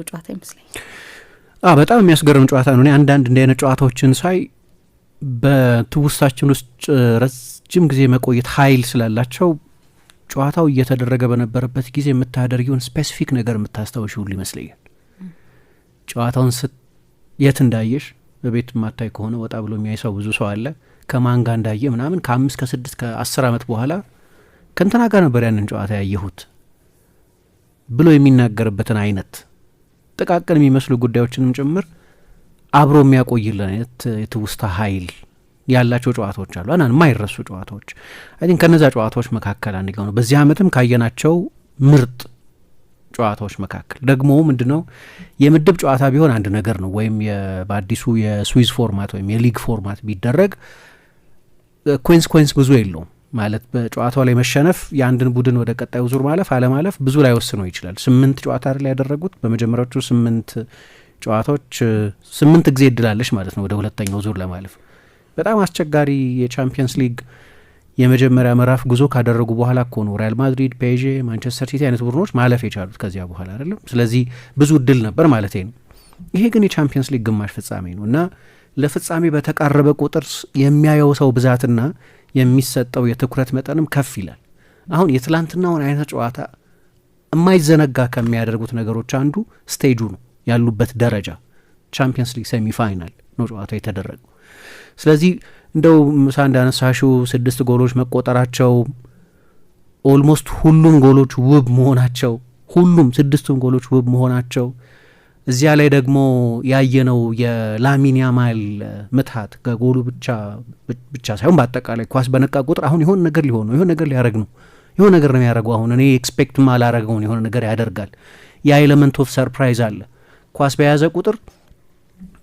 ጨዋታ ይመስለኛል። በጣም የሚያስገርም ጨዋታ ነው። እኔ አንዳንድ እንዲህ አይነት ጨዋታዎችን ሳይ በትውስታችን ውስጥ ረጅም ጊዜ መቆየት ኃይል ስላላቸው ጨዋታው እየተደረገ በነበረበት ጊዜ የምታደርጊውን ስፔሲፊክ ነገር የምታስታውሽ ሁሉ ይመስለኛል። ጨዋታውን የት እንዳየሽ በቤት ማታይ ከሆነ ወጣ ብሎ የሚያይ ሰው ብዙ ሰው አለ። ከማን ጋር እንዳየ ምናምን ከ5 ከ6 ከ10 ዓመት በኋላ ከእንትና ጋር ነበር ያንን ጨዋታ ያየሁት ብሎ የሚናገርበትን አይነት ጥቃቅን የሚመስሉ ጉዳዮችንም ጭምር አብሮ የሚያቆይልን አይነት የትውስታ ኃይል ያላቸው ጨዋታዎች አሉ። የማይረሱ ጨዋታዎች አይ ቲንክ ከነዛ ጨዋታዎች መካከል አንደኛው ነው። በዚህ ዓመትም ካየናቸው ምርጥ ጨዋታዎች መካከል ደግሞ ምንድነው የምድብ ጨዋታ ቢሆን አንድ ነገር ነው፣ ወይም በአዲሱ የስዊዝ ፎርማት ወይም የሊግ ፎርማት ቢደረግ ኮንስ ብዙ የለውም ማለት በጨዋታው ላይ መሸነፍ የአንድን ቡድን ወደ ቀጣዩ ዙር ማለፍ አለማለፍ ብዙ ላይ ወስነው ይችላል። 8 ጨዋታ ላይ ያደረጉት በመጀመሪያዎቹ 8 ጨዋታዎች 8 ጊዜ እድላለች ማለት ነው ወደ ሁለተኛው ዙር ለማለፍ። በጣም አስቸጋሪ የቻምፒየንስ ሊግ የመጀመሪያ ምዕራፍ ጉዞ ካደረጉ በኋላ እኮ ነው ሪያል ማድሪድ፣ ፔዤ፣ ማንቸስተር ሲቲ አይነት ቡድኖች ማለፍ የቻሉት ከዚያ በኋላ አይደለም። ስለዚህ ብዙ እድል ነበር ማለት ነው። ይሄ ግን የቻምፒየንስ ሊግ ግማሽ ፍጻሜ ነው እና ለፍጻሜ በተቃረበ ቁጥር የሚያየው ሰው ብዛትና የሚሰጠው የትኩረት መጠንም ከፍ ይላል። አሁን የትላንትናውን አይነት ጨዋታ የማይዘነጋ ከሚያደርጉት ነገሮች አንዱ ስቴጁ ነው፣ ያሉበት ደረጃ። ቻምፒየንስ ሊግ ሴሚ ፋይናል ነው ጨዋታው የተደረገው። ስለዚህ እንደው ምሳ እንዳነሳሽው 6 ጎሎች መቆጠራቸው፣ ኦልሞስት ሁሉም ጎሎች ውብ መሆናቸው፣ ሁሉም 6ቱም ጎሎች ውብ መሆናቸው፣ እዚያ ላይ ደግሞ ያየነው የላሚን ያማል ምትሃት ከጎሉ ብቻ ሳይሆን በአጠቃላይ ኳስ በነቃ ቁጥር አሁን የሆነ ነገር ሊሆን ነው፣ የሆነ ነገር ሊያደርግ ነው፣ የሆነ ነገር ነው የሚያደርገው። አሁን እኔ ኤክስፔክት ማላረገውን የሆነ ነገር ያደርጋል። ያ ኤሌመንት ኦፍ ሰርፕራይዝ አለ። ኳስ በያዘ ቁጥር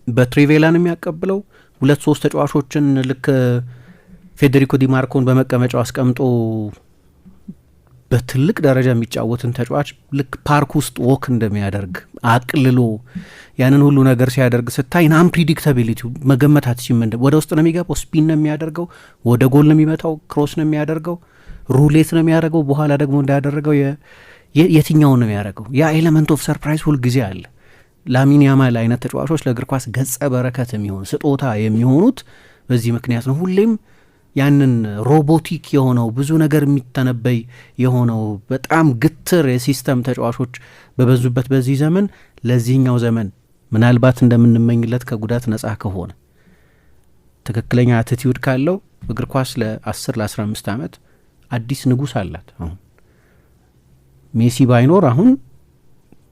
በትሪቬላን የሚያቀብለው 2-3 ተጫዋቾችን ልክ ፌዴሪኮ ዲማርኮን በመቀመጫው አስቀምጦ በትልቅ ደረጃ የሚጫወትን ተጫዋች ልክ ፓርክ ውስጥ ወክ እንደሚያደርግ አቅልሎ ያንን ሁሉ ነገር ሲያደርግ ስታይ አንፕሪዲክታቢሊቲ መገመት አትችይም። ወደ ውስጥ ነው የሚገባው፣ ስፒን ነው የሚያደርገው፣ ወደ ጎል ነው የሚመታው፣ ክሮስ ነው የሚያደርገው፣ ሩሌት ነው የሚያደርገው፣ በኋላ ደግሞ እንዳያደረገው የትኛውን ነው የሚያደርገው። ያ ኤሌመንት ኦፍ ሰርፕራይዝ ሁል ጊዜ አለ። ላሚን ያማል አይነት ተጫዋቾች ለእግር ኳስ ገጸ በረከት የሚሆኑ ስጦታ የሚሆኑት በዚህ ምክንያት ነው። ሁሌም ያንን ሮቦቲክ የሆነው ብዙ ነገር የሚተነበይ የሆነው በጣም ግትር የሲስተም ተጫዋቾች በበዙበት በዚህ ዘመን ለዚህኛው ዘመን ምናልባት እንደምንመኝለት ከጉዳት ነጻ ከሆነ ትክክለኛ አቲቲዩድ ካለው እግር ኳስ ለ10 ለ15 ዓመት አዲስ ንጉስ አላት። አሁን ሜሲ ባይኖር አሁን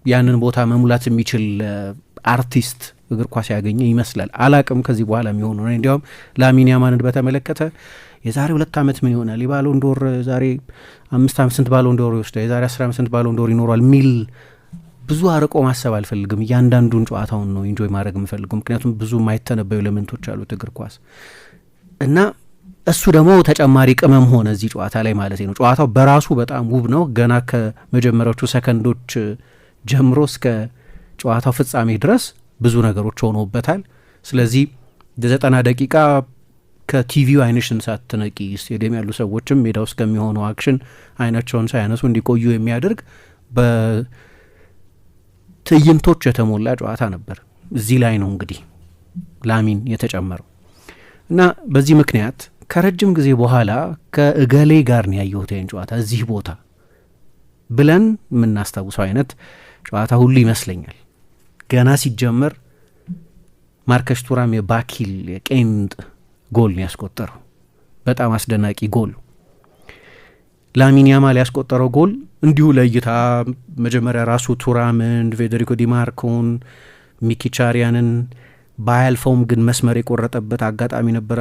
ያንን ቦታ መሙላት የሚችል አርቲስት እግር ኳስ ያገኘ ይመስላል። አላቅም ከዚህ በኋላ የሚሆኑ ነው። እንዲያውም ላሚን ያማልን በተመለከተ የዛሬ 2 ዓመት ምን ይሆናል፣ የባሎን ዶር ዛሬ 5 ዓመት ስንት ባሎን ዶር ይወስዳል፣ የዛሬ 10 ዓመት ስንት ባሎን ዶር ይኖሯል ሚል ብዙ አርቆ ማሰብ አልፈልግም። እያንዳንዱን ጨዋታውን ነው ኢንጆይ ማድረግ የምፈልገው፣ ምክንያቱም ብዙ የማይተነበዩ ኤሌመንቶች አሉት እግር ኳስ እና እሱ ደግሞ ተጨማሪ ቅመም ሆነ እዚህ ጨዋታ ላይ ማለት ነው። ጨዋታው በራሱ በጣም ውብ ነው። ገና ከመጀመሪያዎቹ ሰከንዶች ጀምሮ እስከ ጨዋታው ፍጻሜ ድረስ ብዙ ነገሮች ሆነውበታል። ስለዚህ ለ90 ደቂቃ ከቲቪው አይንሽን ሳትነቂ ስቴዲየም ያሉ ሰዎችም ሜዳ ውስጥ ከሚሆነው አክሽን አይናቸውን ሳያነሱ እንዲቆዩ የሚያደርግ በትዕይንቶች የተሞላ ጨዋታ ነበር። እዚህ ላይ ነው እንግዲህ ላሚን የተጨመረው እና በዚህ ምክንያት ከረጅም ጊዜ በኋላ ከእገሌ ጋር ነው ያየሁት ይህን ጨዋታ እዚህ ቦታ ብለን የምናስታውሰው አይነት ጨዋታ ሁሉ ይመስለኛል። ገና ሲጀመር ማርከስ ቱራም የባኪል የቄንጥ ጎል ነው ያስቆጠረው። በጣም አስደናቂ ጎል። ላሚን ያማል ያስቆጠረው ጎል እንዲሁ ለእይታ መጀመሪያ ራሱ ቱራምን፣ ፌዴሪኮ ዲማርኮን፣ ሚኪቻሪያንን ባያልፈውም ግን መስመር የቆረጠበት አጋጣሚ ነበር።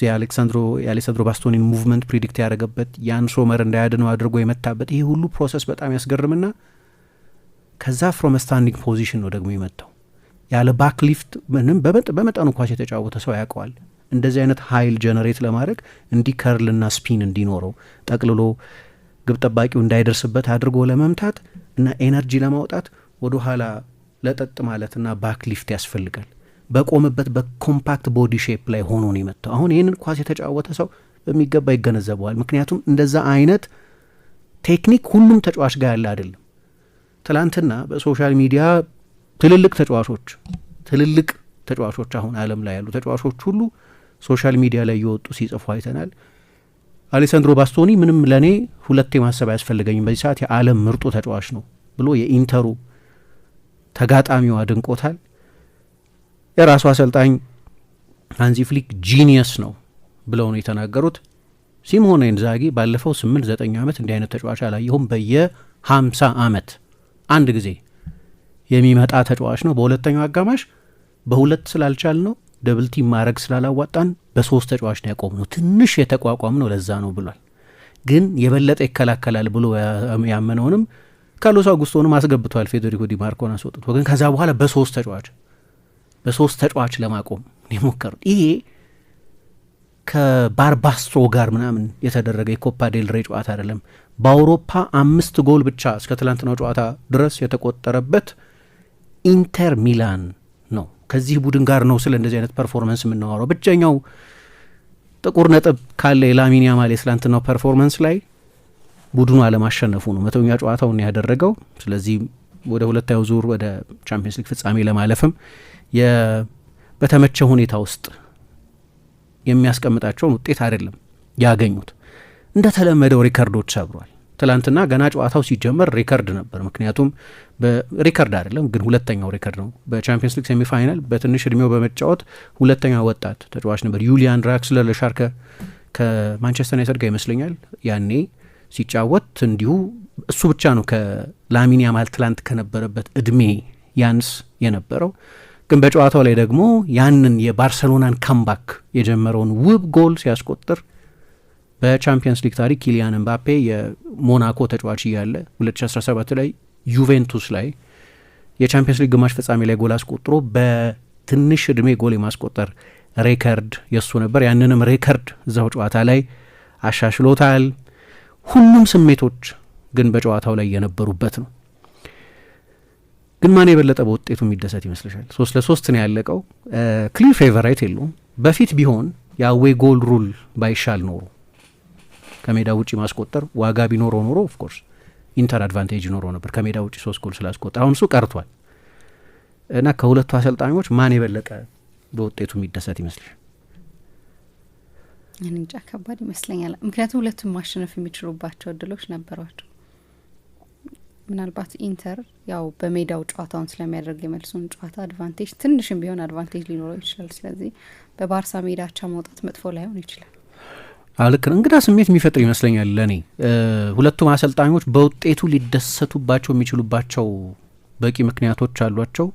የአሌሳንድሮ ባስቶኒን ሙቭመንት ፕሪዲክት ያደረገበት፣ ያን ሶመር እንዳያድነው አድርጎ የመታበት ይሄ ሁሉ ፕሮሰስ በጣም ያስገርምና ከዛ ፍሮም ስታንዲንግ ፖዚሽን ነው ደግሞ የመታው ያለ ባክሊፍት ምንም በመጠኑ ኳስ የተጫወተ ሰው ያውቀዋል። እንደዚህ አይነት ኃይል ጀነሬት ለማድረግ እንዲህ ከርልና ስፒን እንዲኖረው ጠቅልሎ ግብ ጠባቂው እንዳይደርስበት አድርጎ ለመምታት እና ኤነርጂ ለማውጣት ወደ ኋላ ለጠጥ ማለትና ባክሊፍት ያስፈልጋል። በቆመበት በኮምፓክት ቦዲ ሼፕ ላይ ሆኖ ነው የመታው። አሁን ይህንን ኳስ የተጫወተ ሰው በሚገባ ይገነዘበዋል። ምክንያቱም እንደዛ አይነት ቴክኒክ ሁሉም ተጫዋች ጋር ያለ አይደለም። ትላንትና በሶሻል ሚዲያ ትልልቅ ተጫዋቾች አሁን ዓለም ላይ ያሉ ተጫዋቾች ሁሉ ሶሻል ሚዲያ ላይ እየወጡ ሲጽፉ አይተናል። አሌሳንድሮ ባስቶኒ ምንም ለእኔ ሁለቴ ማሰብ አያስፈልገኝም በዚህ ሰዓት የዓለም ምርጡ ተጫዋች ነው ብሎ የኢንተሩ ተጋጣሚው አድንቆታል። የራሱ አሰልጣኝ ሃንዚ ፍሊክ ጂኒየስ ነው ብለው ነው የተናገሩት። ሲሞኔ ኢንዛጊ ባለፈው 8-9 ዓመት እንዲህ አይነት ተጫዋች አላየሁም። በየ50 ዓመት አንድ ጊዜ የሚመጣ ተጫዋች ነው። በሁለተኛው አጋማሽ በሁለት ስላልቻል ነው ደብል ቲም ማድረግ ስላላዋጣን በ3 ተጫዋች ነው ያቆም ነው ትንሽ የተቋቋም ነው ለዛ ነው ብሏል። ግን የበለጠ ይከላከላል ብሎ ያመነውንም ካርሎስ አውጉስቶንም አስገብቷል። ፌዴሪኮ ዲ ማርኮን አስወጥቶ ግን ከዛ በኋላ በ3 ተጫዋች ለማቆም የሞከሩት ይሄ ከባርባስትሮ ጋር ምናምን የተደረገ የኮፓ ዴል ሬ ጨዋታ አይደለም። በአውሮፓ 5 ጎል ብቻ እስከ ትላንትናው ጨዋታ ድረስ የተቆጠረበት ኢንተር ሚላን ነው። ከዚህ ቡድን ጋር ነው ስለ እንደዚህ አይነት ፐርፎርመንስ የምናወራው። ብቸኛው ጥቁር ነጥብ ካለ የላሚን ያማል የትላንትናው ፐርፎርመንስ ላይ ቡድኑ አለማሸነፉ ነው። 100ኛ ጨዋታውን ያደረገው። ስለዚህ ወደ ሁለተኛው ዙር ወደ ቻምፒየንስ ሊግ ፍጻሜ ለማለፍም በተመቸ ሁኔታ ውስጥ የሚያስቀምጣቸውን ውጤት አይደለም ያገኙት። እንደተለመደው ሪከርዶች ሰብሯል። ትላንትና ገና ጨዋታው ሲጀመር ሪከርድ ነበር። ምክንያቱም ሪከርድ አይደለም ግን ሁለተኛው ሪከርድ ነው። በቻምፒየንስ ሊግ ሴሚፋይናል በትንሽ እድሜው በመጫወት ሁለተኛው ወጣት ተጫዋች ነበር። ዩሊያን ድራክስለር ለሻርከ ከማንቸስተር ዩናይትድ ጋር ይመስለኛል ያኔ ሲጫወት እንዲሁ እሱ ብቻ ነው ከላሚን ያማል ትላንት ከነበረበት እድሜ ያንስ የነበረው። ግን በጨዋታው ላይ ደግሞ ያንን የባርሰሎናን ካምባክ የጀመረውን ውብ ጎል ሲያስቆጥር በቻምፒየንስ ሊግ ታሪክ ኪሊያን ኤምባፔ የሞናኮ ተጫዋች እያለ 2017 ላይ ዩቬንቱስ ላይ የቻምፒየንስ ሊግ ግማሽ ፍጻሜ ላይ ጎል አስቆጥሮ በትንሽ እድሜ ጎል የማስቆጠር ሬከርድ የሱ ነበር። ያንንም ሬከርድ እዛው ጨዋታ ላይ አሻሽሎታል። ሁሉም ስሜቶች ግን በጨዋታው ላይ የነበሩበት ነው። ግን ማን የበለጠ በውጤቱ የሚደሰት ይመስልሻል? 3-3 ነው ያለቀው። ክሊር ፌቨራይት የለውም። በፊት ቢሆን የአዌ ጎል ሩል ባይሻል ኖሮ ከሜዳ ውጭ ማስቆጠር ዋጋ ቢኖረው ኖሮ ኦፍኮርስ ኢንተር አድቫንቴጅ ኖሮ ነበር ከሜዳ ውጭ 3 ጎል ስላስቆጠር። አሁን እሱ ቀርቷል እና ከሁለቱ አሰልጣኞች ማን የበለጠ በውጤቱ የሚደሰት ይመስልሻል? እንጃ ከባድ ይመስለኛል። ምክንያቱም ሁለቱም ማሸነፍ የሚችሉባቸው እድሎች ነበሯቸው። ምናልባት ኢንተር ያው በሜዳው ጨዋታውን ስለሚያደርግ የመልሱን ጨዋታ አድቫንቴጅ ትንሽም ቢሆን አድቫንቴጅ ሊኖረው ይችላል። ስለዚህ በባርሳ ሜዳ አቻ መውጣት መጥፎ ላይሆን ይችላል። ልክ ነው። እንግዳ ስሜት የሚፈጥር ይመስለኛል ለእኔ። ሁለቱም አሰልጣኞች በውጤቱ ሊደሰቱባቸው የሚችሉባቸው በቂ ምክንያቶች አሏቸው።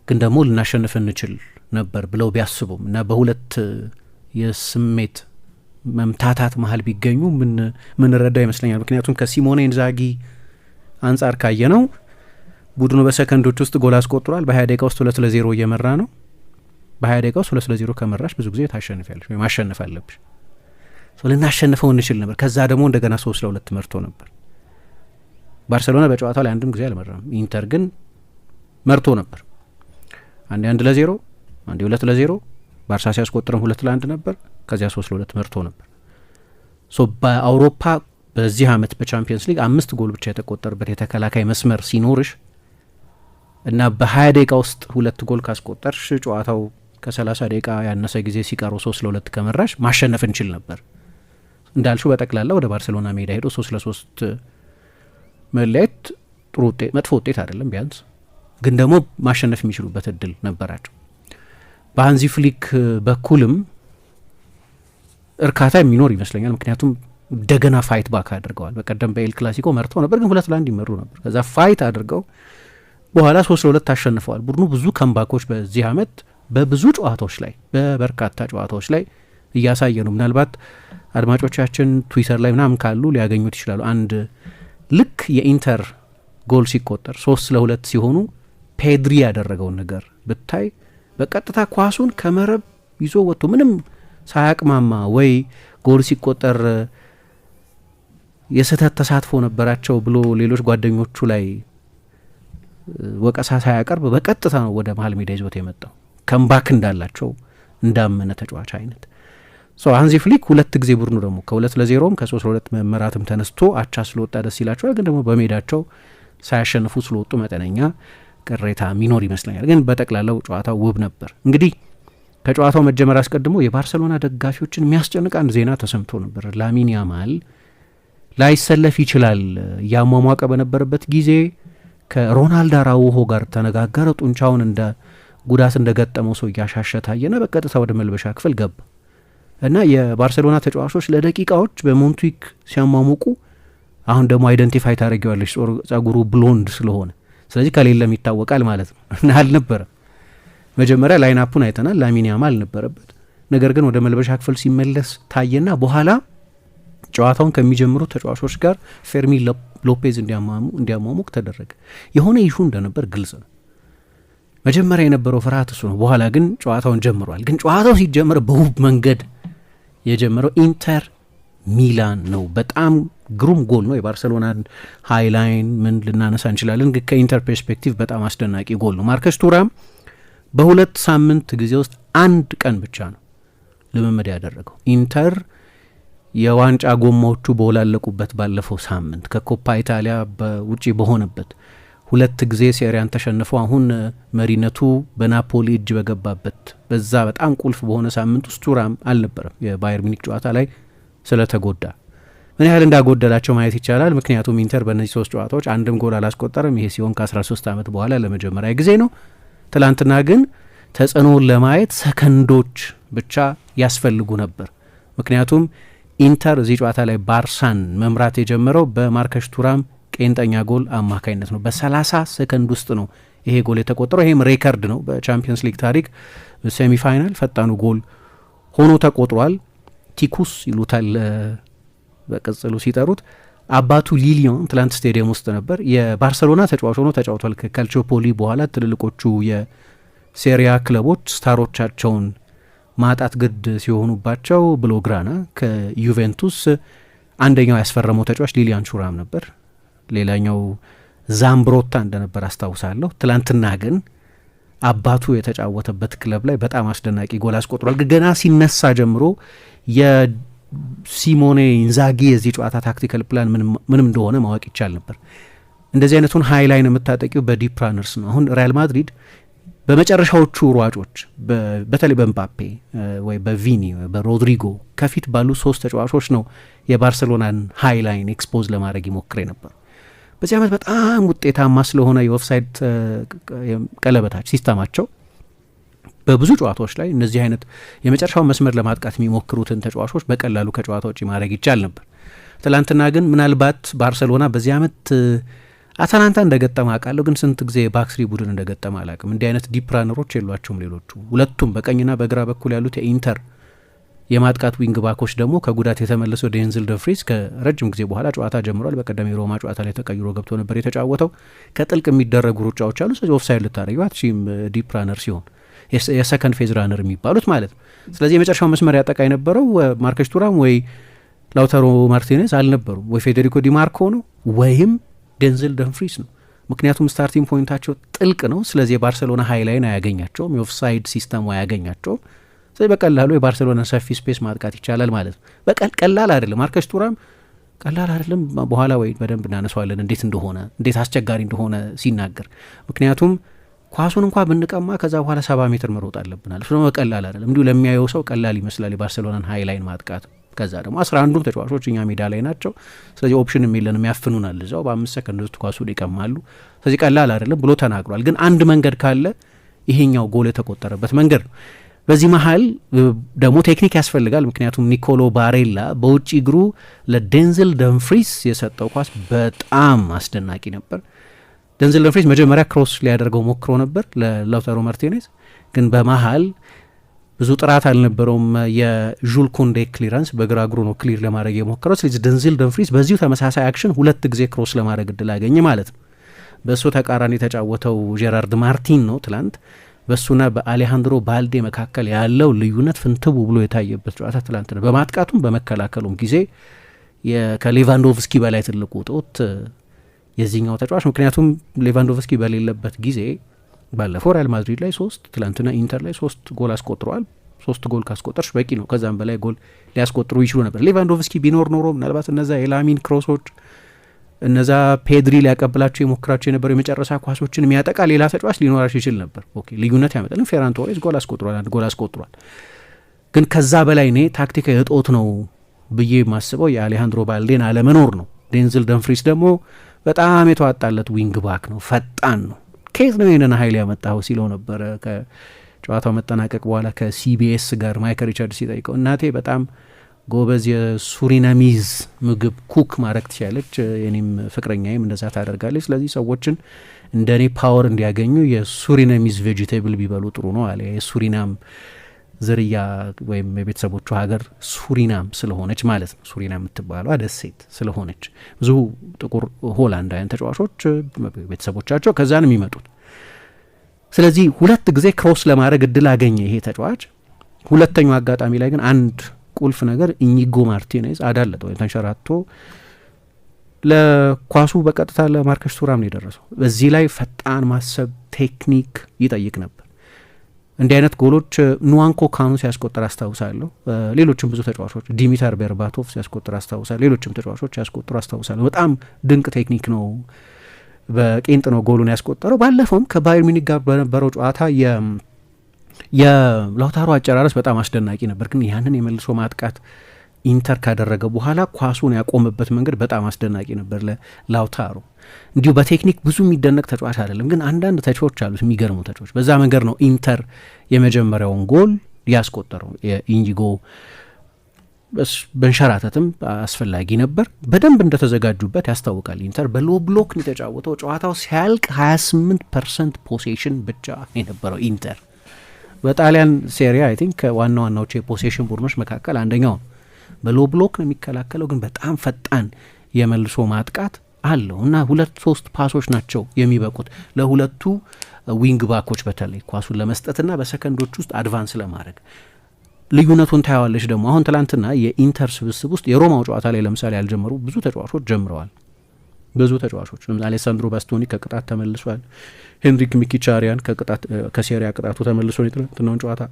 ግን ደግሞ ልናሸንፍ እንችል ነበር ብለው ቢያስቡም እና በሁለት የስሜት መምታታት መሀል ቢገኙ ምንረዳ ይመስለኛል። ምክንያቱም ከሲሞኔ ኢንዛጊ አንጻር ካየ ነው ቡድኑ በሰከንዶች ውስጥ ጎል አስቆጥሯል። በ20 ደቂቃ ውስጥ 2-0 እየመራ ነው። በ20 ደቂቃ ውስጥ 2-0 ከመራሽ ብዙ ጊዜ ታሸንፊያለሽ ወይ ማሸነፍ አለብሽ። ልናሸንፈው እንችል ነበር። ከዛ ደግሞ እንደገና 3-2 መርቶ ነበር። ባርሰሎና በጨዋታው ላይ አንድም ጊዜ አልመራም። ኢንተር ግን መርቶ ነበር። አንዴ 1-0 አንዴ 2-0 ባርሳ ሲያስቆጥረም 2-1 ነበር። ከዚያ 3-2 መርቶ ነበር። በአውሮፓ በዚህ ዓመት በቻምፒየንስ ሊግ 5 ጎል ብቻ የተቆጠረበት የተከላካይ መስመር ሲኖርሽ እና በ20 ደቂቃ ውስጥ 2 ጎል ካስቆጠርሽ ጨዋታው ከ30 ደቂቃ ያነሰ ጊዜ ሲቀረው 3-2 ከመራሽ ማሸነፍ እንችል ነበር። እንዳልሹ በጠቅላላ ወደ ባርሴሎና ሜዳ ሄዶ 3-3 መለየት ጥሩ ውጤት መጥፎ ውጤት አይደለም። ቢያንስ ግን ደግሞ ማሸነፍ የሚችሉበት እድል ነበራቸው። በሃንዚ ፍሊክ በኩልም እርካታ የሚኖር ይመስለኛል። ምክንያቱም እንደገና ፋይት ባክ አድርገዋል። በቀደም በኤል ክላሲኮ መርተው ነበር፣ ግን 2-1 ይመሩ ነበር። ከዛ ፋይት አድርገው በኋላ 3-2 አሸንፈዋል። ቡድኑ ብዙ ከምባኮች በዚህ ዓመት በብዙ ጨዋታዎች ላይ በበርካታ ጨዋታዎች ላይ እያሳየ ነው። ምናልባት አድማጮቻችን ትዊተር ላይ ምናምን ካሉ ሊያገኙት ይችላሉ። አንድ ልክ የኢንተር ጎል ሲቆጠር 3-2 ሲሆኑ ፔድሪ ያደረገውን ነገር ብታይ በቀጥታ ኳሱን ከመረብ ይዞ ወጥቶ ምንም ሳያቅማማ ወይ ጎል ሲቆጠር የስህተት ተሳትፎ ነበራቸው ብሎ ሌሎች ጓደኞቹ ላይ ወቀሳ ሳያቀርብ በቀጥታ ነው ወደ መሀል ሜዳ ይዞት የመጣው። ከምባክ እንዳላቸው እንዳመነ ተጫዋች አይነት ሃንዚ ፍሊክ 2 ጊዜ ቡድኑ ደግሞ ከ2-0 ከ3-2 መመራትም ተነስቶ አቻ ስለወጣ ደስ ይላቸዋል። ግን ደግሞ በሜዳቸው ሳያሸንፉ ስለወጡ መጠነኛ ቅሬታ ሚኖር ይመስለኛል። ግን በጠቅላላው ጨዋታው ውብ ነበር። እንግዲህ ከጨዋታው መጀመር አስቀድሞ የባርሰሎና ደጋፊዎችን የሚያስጨንቅ አንድ ዜና ተሰምቶ ነበር። ላሚን ያማል ላይሰለፍ ይችላል እያሟሟቀ በነበረበት ጊዜ ከሮናልዶ አራውሆ ጋር ተነጋገረ። ጡንቻውን እንደ ጉዳት እንደገጠመው ሰው እያሻሸ ታየና በቀጥታ ወደ መልበሻ ክፍል ገባ እና የባርሰሎና ተጫዋቾች ለደቂቃዎች በሞንቱዊክ ሲያሟሙቁ፣ አሁን ደግሞ አይደንቲፋይ ታደረጊዋለች ጸጉሩ ብሎንድ ስለሆነ ስለዚህ ከሌለም ይታወቃል ማለት ነው እና አልነበረም። መጀመሪያ ላይናፑን አይተናል። ላሚን ያማል አልነበረበት። ነገር ግን ወደ መልበሻ ክፍል ሲመለስ ታየና በኋላ ጨዋታውን ከሚጀምሩ ተጫዋቾች ጋር ፌርሚን ሎፔዝ እንዲያሟሙቅ ተደረገ። የሆነ ይሹ እንደነበር ግልጽ ነው። መጀመሪያ የነበረው ፍርሃት እሱ ነው። በኋላ ግን ጨዋታውን ጀምሯል። ግን ጨዋታው ሲጀምር በውብ መንገድ የጀመረው ኢንተር ሚላን ነው። በጣም ግሩም ጎል ነው። የባርሰሎናን ሃይላይን ምን ልናነሳ እንችላለን፣ ግን ከኢንተር ፐርስፔክቲቭ በጣም አስደናቂ ጎል ነው። ማርከስ ቱራም በ2 ሳምንት ጊዜ ውስጥ 1 ቀን ብቻ ነው ልምምድ ያደረገው። ኢንተር የዋንጫ ጎማዎቹ በወላለቁበት ባለፈው ሳምንት ከኮፓ ኢታሊያ በውጪ በሆነበት 2 ጊዜ ሴሪያን ተሸንፈው አሁን መሪነቱ በናፖሊ እጅ በገባበት በዛ በጣም ቁልፍ በሆነ ሳምንት ውስጥ ቱራም አልነበረም። የባየር ሚኒክ ጨዋታ ላይ ስለተጎዳ ምን ያህል እንዳጎደላቸው ማየት ይቻላል። ምክንያቱም ኢንተር በእነዚህ 3 ጨዋታዎች አንድም ጎል አላስቆጠረም። ይሄ ሲሆን ከ13 ዓመት በኋላ ለመጀመሪያ ጊዜ ነው። ትላንትና ግን ተጽዕኖውን ለማየት ሰከንዶች ብቻ ያስፈልጉ ነበር። ምክንያቱም ኢንተር እዚህ ጨዋታ ላይ ባርሳን መምራት የጀመረው በማርከስ ቱራም ቄንጠኛ ጎል አማካኝነት ነው። በ30 ሰከንድ ውስጥ ነው ይሄ ጎል የተቆጠረው። ይሄም ሬከርድ ነው በቻምፒየንስ ሊግ ታሪክ። በሴሚፋይናል ፈጣኑ ጎል ሆኖ ተቆጥሯል። ቲኩስ ይሉታል በቅጽሉ ሲጠሩት። አባቱ ሊሊዮን ትላንት ስቴዲየም ውስጥ ነበር። የባርሰሎና ተጫዋች ሆኖ ተጫውቷል። ከካልቾፖሊ በኋላ ትልልቆቹ የሴሪያ ክለቦች ስታሮቻቸውን ማጣት ግድ ሲሆኑባቸው ብሎግራና ከዩቬንቱስ አንደኛው ያስፈረመው ተጫዋች ሊሊያን ሹራም ነበር። ሌላኛው ዛምብሮታ እንደነበር አስታውሳለሁ። ትላንትና ግን አባቱ የተጫወተበት ክለብ ላይ በጣም አስደናቂ ጎል አስቆጥሯል። ገና ሲነሳ ጀምሮ የሲሞኔ ኢንዛጊ የዚህ ጨዋታ ታክቲካል ፕላን ምንም እንደሆነ ማወቅ ይቻል ነበር። እንደዚህ አይነቱን ሃይላይን የምታጠቂው በዲፕ ራነርስ ነው። አሁን ሪያል ማድሪድ በመጨረሻዎቹ ሯጮች በተለይ በምባፔ ወይ በቪኒ በሮድሪጎ ከፊት ባሉ 3 ተጫዋቾች ነው የባርሰሎናን ሃይላይን ኤክስፖዝ ለማድረግ ይሞክር ነበር። በዚህ ዓመት በጣም ውጤታማ ስለሆነ የኦፍሳይድ ቀለበታች ሲስተማቸው በብዙ ጨዋታዎች ላይ እነዚህ አይነት የመጨረሻውን መስመር ለማጥቃት የሚሞክሩትን ተጫዋቾች በቀላሉ ከጨዋታ ውጭ ማድረግ ይቻል ነበር። ትላንትና ግን ምናልባት ባርሰሎና በዚህ ዓመት አታላንታ እንደገጠመ አውቃለሁ፣ ግን ስንት ጊዜ ባክስሪ ቡድን እንደገጠመ አላውቅም። እንዲህ አይነት ዲፕ ራነሮች የሏቸውም ሌሎቹ። ሁለቱም በቀኝና በግራ በኩል ያሉት የኢንተር የማጥቃት ዊንግ ባኮች ደግሞ ከጉዳት የተመለሰው ዴንዝል ደፍሪስ ከረጅም ጊዜ በኋላ ጨዋታ ጀምሯል። በቀደም የሮማ ጨዋታ ላይ ተቀይሮ ገብቶ ነበር የተጫወተው። ከጥልቅ የሚደረጉ ሩጫዎች አሉ። ስለዚህ ኦፍሳይድ ልታደረጊው አትችይም ዲፕ ራነር ሲሆን የሰከንድ ፌዝ ራነር የሚባሉት ማለት ነው። ስለዚህ የመጨረሻው መስመር ያጠቃ የነበረው ማርከስ ቱራም ወይ ላውታሮ ማርቲኔዝ አልነበሩም፣ ወይ ፌዴሪኮ ዲማርኮ ነው ወይም ዴንዝል ደንፍሪስ ነው። ምክንያቱም ስታርቲንግ ፖይንታቸው ጥልቅ ነው። ስለዚህ የባርሰሎና ሃይላይን አያገኛቸውም፣ የኦፍሳይድ ሲስተሙ አያገኛቸውም። ስለዚህ በቀላሉ የባርሰሎና ሰፊ ስፔስ ማጥቃት ይቻላል ማለት ነው። ቀላል አይደለም። ማርከስ ቱራም ቀላል አይደለም። በኋላ ወይ በደንብ እናነሳዋለን እንዴት አስቸጋሪ እንደሆነ ሲናገር። ምክንያቱም ኳሱን እንኳ ብንቀማ ከዛ በኋላ 70 ሜትር መሮጥ አለብናል። እሱ ደግሞ ቀላል አይደለም። እንዲሁ ለሚያየው ሰው ቀላል ይመስላል የባርሰሎናን ሃይላይን ማጥቃት። ከዛ ደግሞ 11ዱም ተጫዋቾች እኛ ሜዳ ላይ ናቸው። ስለዚህ ኦፕሽን የለንም፣ ያፍኑናል። እዛው በ5 ሰከንድ ውስጥ ኳሱን ይቀማሉ። ስለዚህ ቀላል አይደለም ብሎ ተናግሯል። ግን አንድ መንገድ ካለ ይሄኛው ጎል የተቆጠረበት መንገድ ነው። በዚህ መሀል ደግሞ ቴክኒክ ያስፈልጋል። ምክንያቱም ኒኮሎ ባሬላ በውጭ እግሩ ለዴንዝል ደንፍሪስ የሰጠው ኳስ በጣም አስደናቂ ነበር። ዴንዝል ደንፍሪስ መጀመሪያ ክሮስ ሊያደርገው ሞክሮ ነበር ለላውታሮ ማርቲኔዝ፣ ግን በመሀል ብዙ ጥራት አልነበረውም። የዡል ኩንዴ ክሊራንስ በግራ እግሩ ነው ክሊር ለማድረግ የሞከረው። ስለዚህ ዴንዝል ደንፍሪስ በዚሁ ተመሳሳይ አክሽን 2 ጊዜ ክሮስ ለማድረግ እድል አገኘ ማለት ነው። በእሱ ተቃራኒ የተጫወተው ጄራርድ ማርቲን ነው ትላንት። በእሱና በአሌሃንድሮ ባልዴ መካከል ያለው ልዩነት ፍንትቡ ብሎ የታየበት ጨዋታ ትላንት ነው። በማጥቃቱም በመከላከሉም ጊዜ ከሌቫንዶቭስኪ በላይ ትልቁ ጦት የዚህኛው ተጫዋች። ምክንያቱም ሌቫንዶቭስኪ በሌለበት ጊዜ ባለፈው ሪያል ማድሪድ ላይ 3 ትላንትና ኢንተር ላይ 3 ጎል አስቆጥረዋል። 3 ጎል ካስቆጠርሽ በቂ ነው። ከዛም በላይ ጎል ሊያስቆጥሩ ይችሉ ነበር። ሌቫንዶቭስኪ ቢኖር ኖሮ ምናልባት እነዛ የላሚን ክሮሶች እነዛ ፔድሪ ሊያቀብላቸው የሞክራቸው የነበሩ የመጨረሻ ኳሶችን የሚያጠቃ ሌላ ተጫዋች ሊኖራቸው ይችል ነበር። ኦኬ ልዩነት ያመጣል። ፌራን ቶሬስ ጎል አስቆጥሯል፣ አንድ ጎል አስቆጥሯል። ግን ከዛ በላይ እኔ ታክቲካዊ እጦት ነው ብዬ የማስበው የአሌሃንድሮ ባልዴን አለመኖር ነው። ዴንዝል ደንፍሪስ ደግሞ በጣም የተዋጣለት ዊንግ ባክ ነው፣ ፈጣን ነው። ከየት ነው ይህንን ኃይል ያመጣው ሲለው ነበረ ከጨዋታው መጠናቀቅ በኋላ ከሲቢኤስ ጋር ማይከል ሪቻርድ ሲጠይቀው። እናቴ በጣም ጎበዝ የሱሪናሚዝ ምግብ ኩክ ማድረግ ትችላለች፣ የኔም ፍቅረኛዬም እንደዛ ታደርጋለች። ስለዚህ ሰዎችን እንደ እኔ ፓወር እንዲያገኙ የሱሪናሚዝ ቬጂቴብል ቢበሉ ጥሩ ነው አለ። የሱሪናም ዝርያ ወይም የቤተሰቦቹ ሀገር ሱሪናም ስለሆነች ማለት ነው። ሱሪናም የምትባሏ ደሴት ስለሆነች ብዙ ጥቁር ሆላንዳውያን ተጫዋቾች ቤተሰቦቻቸው ከዛ ነው የሚመጡት። ስለዚህ 2 ጊዜ ክሮስ ለማድረግ እድል አገኘ ይሄ ተጫዋች። ሁለተኛው አጋጣሚ ላይ ግን አንድ ቁልፍ ነገር ኢኒጎ ማርቲኔዝ አዳለጠው ወይም ተንሸራቶ ለኳሱ በቀጥታ ለማርከስ ቱራም ነው የደረሰው። በዚህ ላይ ፈጣን ማሰብ ቴክኒክ ይጠይቅ ነበር። እንዲህ አይነት ጎሎች ኑዋንኮ ካኑ ሲያስቆጥር አስታውሳለሁ። ሌሎችም ብዙ ተጫዋቾች ዲሚታር ቤርባቶቭ ሲያስቆጥር አስታውሳለሁ። ሌሎችም ተጫዋቾች ሲያስቆጥሩ አስታውሳለሁ። በጣም ድንቅ ቴክኒክ ነው። በቄንጥ ነው ጎሉን ያስቆጠረው። ባለፈውም ከባየር ሚኒክ ጋር በነበረው ጨዋታ የላውታሮ አጨራረስ በጣም አስደናቂ ነበር። ግን ያንን የመልሶ ማጥቃት ኢንተር ካደረገ በኋላ ኳሱን ያቆመበት መንገድ በጣም አስደናቂ ነበር ለላውታሮ። እንዲሁ በቴክኒክ ብዙ የሚደነቅ ተጫዋች አይደለም፣ ግን አንዳንድ ተጫዋቾች አሉት የሚገርሙ ተጫዋች። በዛ መንገድ ነው ኢንተር የመጀመሪያውን ጎል ያስቆጠረው። የኢኒጎ በንሸራተትም አስፈላጊ ነበር። በደንብ እንደተዘጋጁበት ያስታውቃል። ኢንተር በሎ ብሎክ ነው የተጫወተው። ጨዋታው ሲያልቅ 28% ፖሴሽን ብቻ የነበረው ኢንተር በጣሊያን ሴሪያ አይ ቲንክ ዋና ዋናዎቹ የፖሴሽን ቡድኖች መካከል አንደኛው ነው። በሎ ብሎክ ነው የሚከላከለው፣ ግን በጣም ፈጣን የመልሶ ማጥቃት አለው እና 2-3 ፓሶች ናቸው የሚበቁት ለሁለቱ ዊንግ ባኮች በተለይ ኳሱን ለመስጠትና በሰከንዶች ውስጥ አድቫንስ ለማድረግ። ልዩነቱን ታያዋለች ደግሞ አሁን ትላንትና የኢንተር ስብስብ ውስጥ የሮማው ጨዋታ ላይ ለምሳሌ ያልጀመሩ ብዙ ተጫዋቾች ጀምረዋል። ብዙ ተጫዋቾች አሌሳንድሮ ባስቶኒ ከቅጣት ተመልሷል። ሄንሪክ ሚኪቻሪያን ከሴሪያ ቅጣቱ ተመልሶ የትናንትናውን ጨዋታ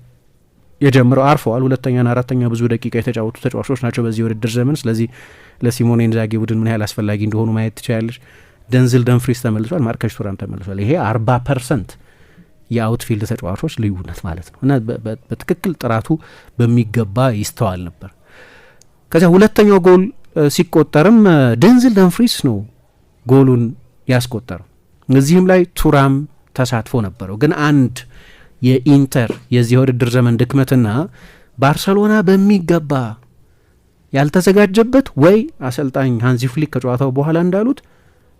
የጀምረው አርፈዋል። ሁለተኛና አራተኛ ብዙ ደቂቃ የተጫወቱ ተጫዋቾች ናቸው በዚህ ውድድር ዘመን። ስለዚህ ለሲሞኔ ኢንዛጊ ቡድን ምን ያህል አስፈላጊ እንደሆኑ ማየት ትችላለች። ደንዝል ደንፍሪስ ተመልሷል፣ ማርከስ ቱራም ተመልሷል። ይሄ 40% የአውትፊልድ ተጫዋቾች ልዩነት ማለት ነው እና በትክክል ጥራቱ በሚገባ ይስተዋል ነበር። ከዚያ ሁለተኛው ጎል ሲቆጠርም ደንዝል ደንፍሪስ ነው ጎሉን ያስቆጠረው። እዚህም ላይ ቱራም ተሳትፎ ነበረው። ግን አንድ የኢንተር የዚህ ውድድር ዘመን ድክመትና ባርሰሎና በሚገባ ያልተዘጋጀበት ወይ አሰልጣኝ ሃንዚ ፍሊክ ከጨዋታው በኋላ እንዳሉት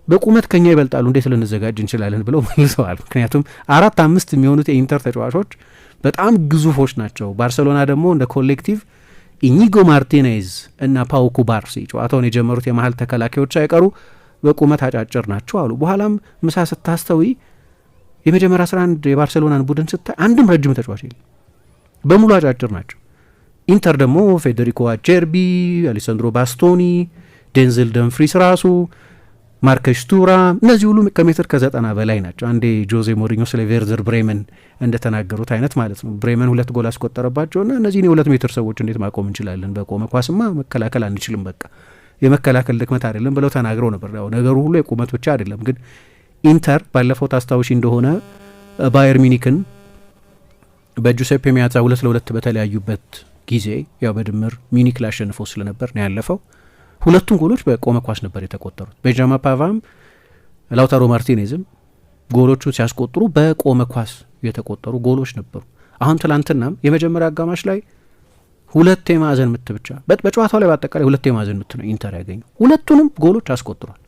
በቁመት ከኛ ይበልጣሉ እንዴት ልንዘጋጅ እንችላለን ብለው መልሰዋል። ምክንያቱም 4-5 የሚሆኑት የኢንተር ተጫዋቾች በጣም ግዙፎች ናቸው። ባርሰሎና ደግሞ እንደ ኮሌክቲቭ ኢኒጎ ማርቲኔዝ እና ፓው ኩባርሲ ጨዋታውን የጀመሩት የመሀል ተከላካዮች ሳይቀሩ በቁመት አጫጭር ናቸው አሉ። በኋላም ምሳ ስታስተዊ የመጀመሪያ 11 የባርሴሎናን ቡድን ስታይ አንድም ረጅም ተጫዋች የለም፣ በሙሉ አጫጭር ናቸው። ኢንተር ደግሞ ፌዴሪኮ አቼርቢ፣ አሌሳንድሮ ባስቶኒ፣ ዴንዝል ደንፍሪስ ራሱ፣ ማርከስ ቱራ እነዚህ ሁሉ ከሜትር ከ90 በላይ ናቸው። አንዴ ጆዜ ሞሪኞ ስለ ቬርዘር ብሬመን እንደተናገሩት አይነት ማለት ነው። ብሬመን 2 ጎል አስቆጠረባቸውና እነዚህን የ2 ሜትር ሰዎች እንዴት ማቆም እንችላለን? በቆመ ኳስማ መከላከል አንችልም፣ በቃ የመከላከል ድክመት አይደለም ብለው ተናግረው ነበር። ያው ነገሩ ሁሉ የቁመት ብቻ አይደለም። ግን ኢንተር ባለፈው ታስታውሺ እንደሆነ ባየር ሚኒክን በጁሴፔ ሚያዛ 2-2 በተለያዩበት ጊዜ ያው በድምር ሚኒክ ላሸንፈው ስለነበር ነው ያለፈው። ሁለቱም ጎሎች በቆመ ኳስ ነበር የተቆጠሩት። ቤንጃማ ፓቫም ላውታሮ ማርቲኔዝም ጎሎቹን ሲያስቆጥሩ በቆመ ኳስ የተቆጠሩ ጎሎች ነበሩ። አሁን ትላንትናም የመጀመሪያ አጋማሽ ላይ 2 የማዕዘን ምት ብቻ በጨዋታው ላይ በአጠቃላይ 2 የማዕዘን ምት ነው ኢንተር ያገኘው። ሁለቱንም ጎሎች አስቆጥሯል።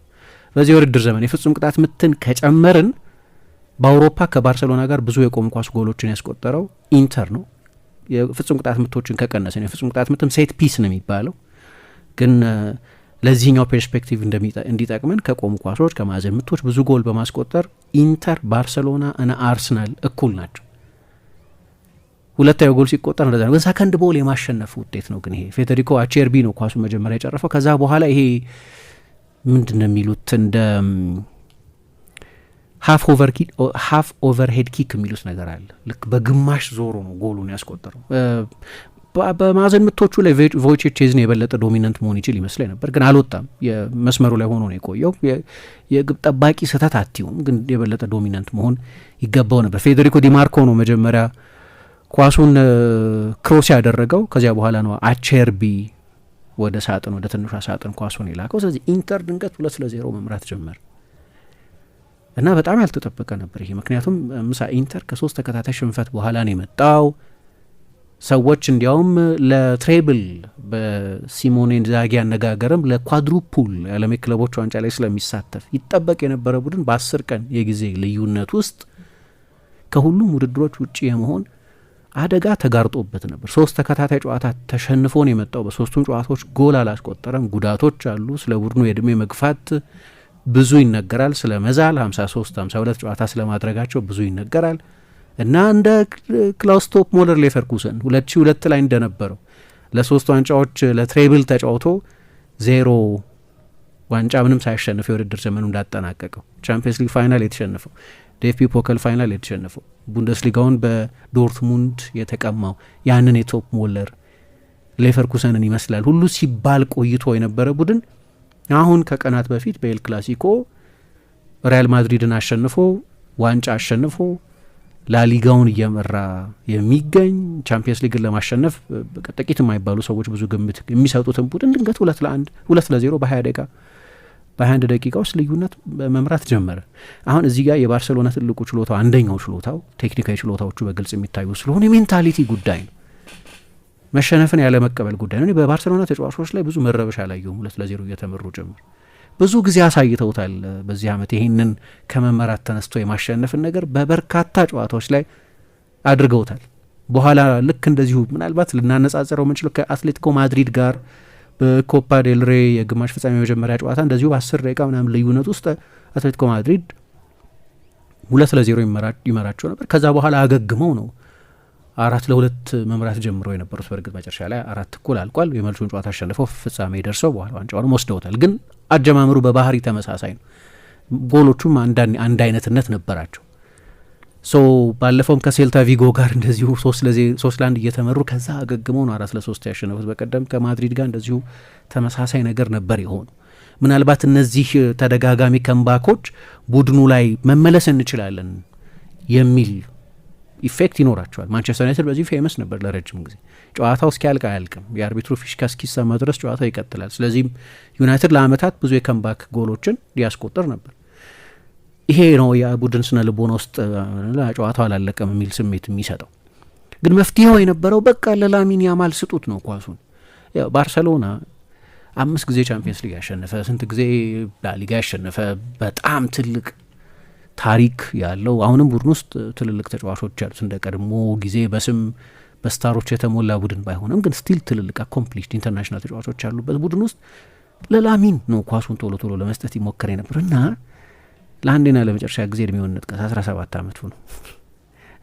በዚህ ውድድር ዘመን የፍጹም ቅጣት ምትን ከጨመርን በአውሮፓ ከባርሰሎና ጋር ብዙ የቆመ ኳስ ጎሎችን ያስቆጠረው ኢንተር ነው። የፍጹም ቅጣት ምቶችን ከቀነሰን የፍጹም ቅጣት ምትም ሴት ፒስ ነው የሚባለው። ግን ለዚህኛው ፐርስፔክቲቭ እንዲጠቅመን ከቆሙ ኳሶች ከማዕዘን ምቶች ብዙ ጎል በማስቆጠር ኢንተር፣ ባርሰሎና እና አርሰናል እኩል ናቸው። ሁለተኛው ጎል ሲቆጠር እንደዛ ነው። በሰከንድ ቦል የማሸነፍ ውጤት ነው። ግን ይሄ ፌዴሪኮ አቼርቢ ነው ኳሱ መጀመሪያ የጨረፈው። ከዛ በኋላ ይሄ ምንድን ነው የሚሉት እንደ ሃፍ ኦቨርሄድ ኪክ የሚሉት ነገር አለ። ልክ በግማሽ ዞሮ ነው ጎሉን ያስቆጠረው። በማዕዘን ምቶቹ ላይ ቮይቼክ ቼዝኒ የበለጠ ዶሚናንት መሆን ይችል ይመስለኝ ነበር፣ ግን አልወጣም። የመስመሩ ላይ ሆኖ ነው የቆየው። የግብ ጠባቂ ስህተት አትዩም፣ ግን የበለጠ ዶሚናንት መሆን ይገባው ነበር። ፌዴሪኮ ዲማርኮ ነው መጀመሪያ ኳሱን ክሮስ ያደረገው። ከዚያ በኋላ ነው አቼርቢ ወደ ሳጥን ወደ ትንሿ ሳጥን ኳሱን የላከው። ስለዚህ ኢንተር ድንገት 2-0 መምራት ጀመር እና በጣም ያልተጠበቀ ነበር ይሄ። ምክንያቱም ምሳ ኢንተር ከ3 ተከታታይ ሽንፈት በኋላ ነው የመጣው። ሰዎች እንዲያውም ለትሬብል በሲሞኔ ኢንዛጊ አነጋገርም ለኳድሩፑል የዓለም ክለቦች ዋንጫ ላይ ስለሚሳተፍ ይጠበቅ የነበረ ቡድን በ10 ቀን የጊዜ ልዩነት ውስጥ ከሁሉም ውድድሮች ውጭ የመሆን አደጋ ተጋርጦበት ነበር። 3 ተከታታይ ጨዋታ ተሸንፎ ነው የመጣው። በ3ቱም ጨዋታዎች ጎል አላስቆጠረም። ጉዳቶች አሉ። ስለ ቡድኑ የእድሜ መግፋት ብዙ ይነገራል። ስለ መዛል 53-52 ጨዋታ ስለማድረጋቸው ብዙ ይነገራል እና እንደ ክላውስ ቶፕ ሞለር ሌቨርኩሰን 2002 ላይ እንደነበረው ለ3 ዋንጫዎች ለትሬብል ተጫውቶ 0 ዋንጫ ምንም ሳያሸንፍ የውድድር ዘመኑ እንዳጠናቀቀው፣ ቻምፒየንስ ሊግ ፋይናል የተሸነፈው፣ ዴፍቢ ፖከል ፋይናል የተሸነፈው፣ ቡንደስሊጋውን በዶርትሙንድ የተቀማው ያንን የቶፕ ሞለር ሌቨርኩሰንን ይመስላል ሁሉ ሲባል ቆይቶ የነበረ ቡድን አሁን ከቀናት በፊት በኤል ክላሲኮ ሪያል ማድሪድን አሸንፎ ዋንጫ አሸንፎ ላሊጋውን እየመራ የሚገኝ ቻምፒየንስ ሊግን ለማሸነፍ ጥቂት የማይባሉ ሰዎች ብዙ ግምት የሚሰጡትን ቡድን ድንገት 2-0 በ21 ደቂቃ ውስጥ ልዩነት መምራት ጀመረ። አሁን እዚህ ጋር የባርሴሎና ትልቁ ችሎታው አንደኛው ችሎታው ቴክኒካዊ ችሎታዎቹ በግልጽ የሚታዩ ስለሆነ የሜንታሊቲ ጉዳይ ነው፣ መሸነፍን ያለ መቀበል ጉዳይ ነው። በባርሴሎና ተጫዋቾች ላይ ብዙ መረበሻ አላየሁም። 2-0 እየተመሩ ጀምር ብዙ ጊዜ አሳይተውታል። በዚህ ዓመት ይህንን ከመመራት ተነስቶ የማሸነፍን ነገር በበርካታ ጨዋታዎች ላይ አድርገውታል። በኋላ ልክ እንደዚሁ ምናልባት ልናነጻጽረው ምንችለው ከአትሌቲኮ ማድሪድ ጋር በኮፓ ዴል ሬ የግማሽ ፍጻሜ የመጀመሪያ ጨዋታ እንደዚሁ በ10 ደቂቃ ምናምን ልዩነት ውስጥ አትሌቲኮ ማድሪድ 2-0 ይመራቸው ነበር። ከዛ በኋላ አገግመው ነው 4-2 መምራት ጀምሮ የነበሩት። በእርግጥ መጨረሻ ላይ 4-1 አልቋል። የመልሱን ጨዋታ አሸንፈው ፍጻሜ ደርሰው በኋላ ዋንጫውንም ወስደውታል። ግን አጀማመሩ በባህሪ ተመሳሳይ ነው። ጎሎቹም አንድ አይነትነት ነበራቸው። ባለፈውም ከሴልታ ቪጎ ጋር እንደዚሁ 3-1 እየተመሩ ከዛ አገግመው ነው 4-3 ያሸነፉት። በቀደም ከማድሪድ ጋር እንደዚሁ ተመሳሳይ ነገር ነበር የሆኑ። ምናልባት እነዚህ ተደጋጋሚ ከምባኮች ቡድኑ ላይ መመለስ እንችላለን የሚል ኢፌክት ይኖራቸዋል። ማንቸስተር ዩናይትድ በዚህ ፌመስ ነበር ለረጅም ጊዜ። ጨዋታው እስኪያልቅ አያልቅም፣ የአርቢትሩ ፊሽካ እስኪሰማ ድረስ ጨዋታው ይቀጥላል። ስለዚህም ዩናይትድ ለአመታት ብዙ የከምባክ ጎሎችን ሊያስቆጥር ነበር። ይሄ ነው የቡድን ስነ ልቦና ውስጥ ጨዋታው አላለቀም የሚል ስሜት የሚሰጠው። ግን መፍትሄው የነበረው በቃ ለላሚን ያማል ስጡት ነው ኳሱን። ያው ባርሰሎና 5 ጊዜ ቻምፒየንስ ሊግ ያሸነፈ፣ ስንት ጊዜ ላሊጋ ያሸነፈ በጣም ትልቅ ታሪክ ያለው አሁንም ቡድን ውስጥ ትልልቅ ተጫዋቾች ያሉት እንደ ቀድሞ ጊዜ በስም በስታሮች የተሞላ ቡድን ባይሆንም ግን ስቲል ትልልቅ አኮምፕሊሽድ ኢንተርናሽናል ተጫዋቾች ያሉበት ቡድን ውስጥ ለላሚን ነው ኳሱን ቶሎ ቶሎ ለመስጠት ይሞከር ነበር እና ለአንዴና ለመጨረሻ ጊዜ እድሜውን ንጥቀስ 17 ዓመቱ ነው።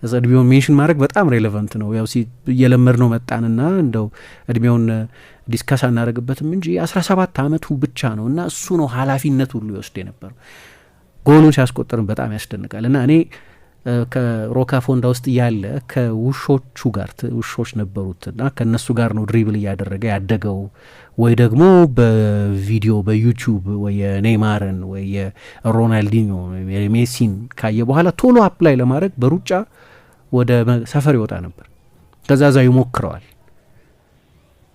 እዛ እድሜውን ሜንሽን ማድረግ በጣም ሬሌቫንት ነው። ያው እየለመድ ነው መጣንና እንደው እድሜውን ዲስከስ አናደርግበትም እንጂ 17 ዓመቱ ብቻ ነው እና እሱ ነው ኃላፊነት ሁሉ ይወስድ የነበረው። ጎሉን ሲያስቆጥርም በጣም ያስደንቃል እና እኔ ከሮካ ፎንዳ ውስጥ እያለ ከውሾቹ ጋር ውሾች ነበሩትና ከእነሱ ጋር ነው ድሪብል እያደረገ ያደገው። ወይ ደግሞ በቪዲዮ በዩቲዩብ ወይ የኔይማርን ወይ የሮናልዲኞ የሜሲን ካየ በኋላ ቶሎ አፕላይ ለማድረግ በሩጫ ወደ ሰፈር ይወጣ ነበር። ከዛዛ ይሞክረዋል።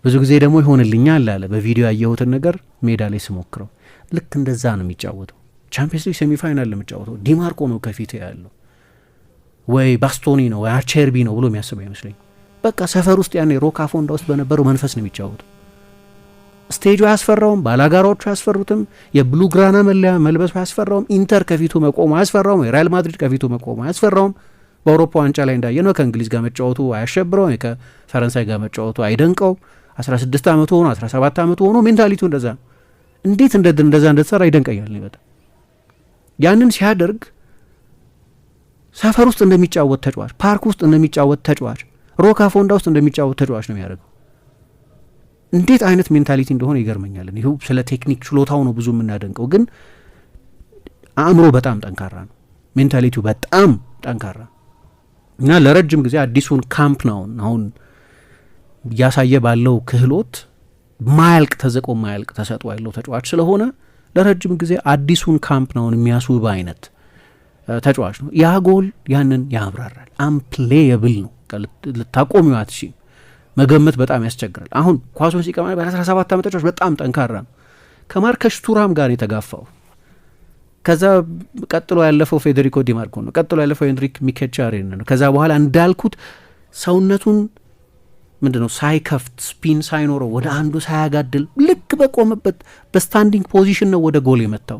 ብዙ ጊዜ ደግሞ ይሆንልኛል አለ በቪዲዮ ያየሁትን ነገር ሜዳ ላይ ስሞክረው። ልክ እንደዛ ነው የሚጫወተው። ቻምፒየንስ ሊግ ሴሚፋይናል ለሚጫወተው ዲማርኮ ነው ከፊት ያለው ወይ ባስቶኒ ነው ወይ አቼርቢ ነው ብሎ የሚያስበው አይመስለኝ። በቃ ሰፈር ውስጥ ያኔ ሮካ ፎንዳ ውስጥ በነበረው መንፈስ ነው የሚጫወተው። ስቴጁ አያስፈራውም፣ ባላጋራዎቹ አያስፈሩትም፣ የብሉ ግራና መለያ መልበሱ አያስፈራውም፣ ኢንተር ከፊቱ መቆሙ አያስፈራውም፣ የሪያል ማድሪድ ከፊቱ መቆሙ አያስፈራውም። በአውሮፓ ዋንጫ ላይ እንዳየነው ከእንግሊዝ ጋር መጫወቱ አያሸብረውም፣ ከፈረንሳይ ጋር መጫወቱ አይደንቀውም። 16 ዓመቱ ሆኖ 17 ዓመቱ ሆኖ ሜንታሊቲው እንደዛ ነው። እንዴት እንደዛ እንደተሰራ ይደንቀኛል በጣም። ያንን ሲያደርግ ሰፈር ውስጥ እንደሚጫወት ተጫዋች፣ ፓርክ ውስጥ እንደሚጫወት ተጫዋች፣ ሮካ ፎንዳ ውስጥ እንደሚጫወት ተጫዋች ነው የሚያደርገው። እንዴት አይነት ሜንታሊቲ እንደሆነ ይገርመኛል። ይሁ ስለ ቴክኒክ ችሎታው ነው ብዙ የምናደንቀው፣ ግን አእምሮ በጣም ጠንካራ ነው። ሜንታሊቲው በጣም ጠንካራ እና ለረጅም ጊዜ አዲሱን ካምፕ ናውን አሁን እያሳየ ባለው ክህሎት ማያልቅ ተዘቆ ማያልቅ ተሰጥኦ ያለው ተጫዋች ስለሆነ ለረጅም ጊዜ አዲሱን ካምፕ ናውን የሚያስውብ አይነት ተጫዋች ነው። ያ ጎል ያንን ያብራራል። አምፕሌየብል ነው፣ ልታቆሚው አትችይም፣ መገመት በጣም ያስቸግራል። አሁን ኳሱን ሲቀማ በ17 ዓመት ተጫዋች በጣም ጠንካራ ነው። ከማርከስ ቱራም ጋር የተጋፋው ከዛ ቀጥሎ ያለፈው ፌዴሪኮ ዲማርኮ ነው። ቀጥሎ ያለፈው ሄንሪክ ሚኬቻሬን ነው። ከዛ በኋላ እንዳልኩት ሰውነቱን ምንድነው ሳይከፍት ስፒን ሳይኖረው ወደ አንዱ ሳያጋድል ልክ በቆመበት በስታንዲንግ ፖዚሽን ነው ወደ ጎል የመታው።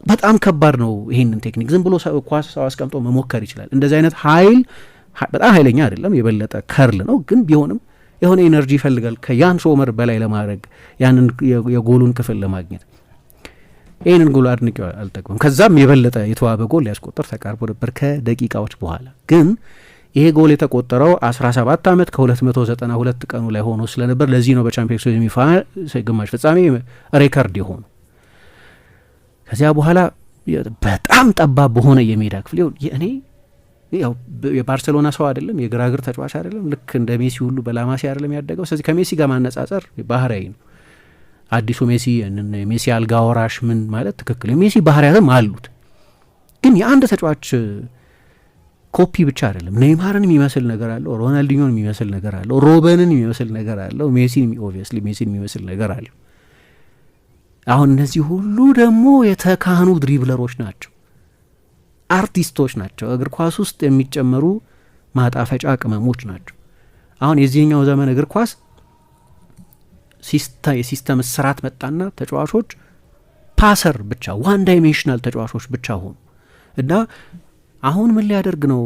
በጣም ከባድ ነው። ይሄንን ቴክኒክ ዝም ብሎ ኳስ ሰው አስቀምጦ መሞከር ይችላል። እንደዚህ አይነት ኃይል በጣም ኃይለኛ አይደለም፣ የበለጠ ከርል ነው፣ ግን ቢሆንም የሆነ ኤነርጂ ይፈልጋል ከያን ሶመር በላይ ለማድረግ ያንን የጎሉን ክፍል ለማግኘት። ይህንን ጎል አድንቄው አልጠቅምም። ከዛም የበለጠ የተዋበ ጎል ሊያስቆጠር ተቃርቦ ነበር ከደቂቃዎች በኋላ። ግን ይሄ ጎል የተቆጠረው 17 ዓመት ከ292 ቀኑ ላይ ሆኖ ስለነበር ለዚህ ነው በቻምፒየንስ ሊግ ግማሽ ፍጻሜ ሬከርድ የሆኑ። ከዚያ በኋላ በጣም ጠባብ በሆነ የሜዳ ክፍል እኔ ያው የባርሴሎና ሰው አይደለም፣ የግራግር ተጫዋች አይደለም፣ ልክ እንደ ሜሲ ሁሉ በላማሲ አይደለም ያደገው። ስለዚህ ከሜሲ ጋር ማነጻጸር ባህሪያዊ ነው። አዲሱ ሜሲ ሜሲ አልጋ ወራሽ ምን ማለት ትክክል፣ የሜሲ ባህሪያትም አሉት። ግን የአንድ ተጫዋች ኮፒ ብቻ አይደለም። ኔይማርን የሚመስል ነገር አለው፣ ሮናልዲኞን የሚመስል ነገር አለው፣ ሮበንን የሚመስል ነገር አለው፣ ሜሲን ኦብቪየስሊ ሜሲን የሚመስል ነገር አለው። አሁን እነዚህ ሁሉ ደግሞ የተካኑ ድሪብለሮች ናቸው፣ አርቲስቶች ናቸው፣ እግር ኳስ ውስጥ የሚጨመሩ ማጣፈጫ ቅመሞች ናቸው። አሁን የዚህኛው ዘመን እግር ኳስ የሲስተም ስርዓት መጣና ተጫዋቾች ፓሰር ብቻ ዋን ዳይሜንሽናል ተጫዋቾች ብቻ ሆኑ እና አሁን ምን ሊያደርግ ነው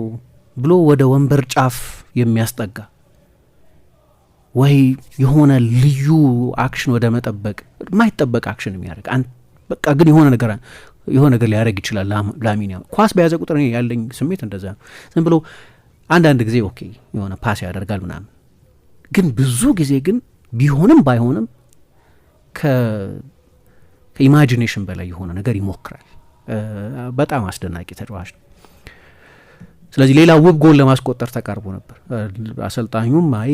ብሎ ወደ ወንበር ጫፍ የሚያስጠጋ ወይ የሆነ ልዩ አክሽን ወደ መጠበቅ የማይጠበቅ አክሽን የሚያደርግ በቃ ግን የሆነ ነገር ሊያደርግ ይችላል። ላሚን ያማል ኳስ በያዘ ቁጥር ያለኝ ስሜት እንደዛ ነው። ዝም ብሎ አንዳንድ ጊዜ ኦኬ የሆነ ፓስ ያደርጋል ምናምን፣ ግን ብዙ ጊዜ ግን ቢሆንም ባይሆንም ከኢማጂኔሽን በላይ የሆነ ነገር ይሞክራል። በጣም አስደናቂ ተጫዋች ነው። ስለዚህ ሌላ ውብ ጎል ለማስቆጠር ተቃርቦ ነበር። አሰልጣኙም አይ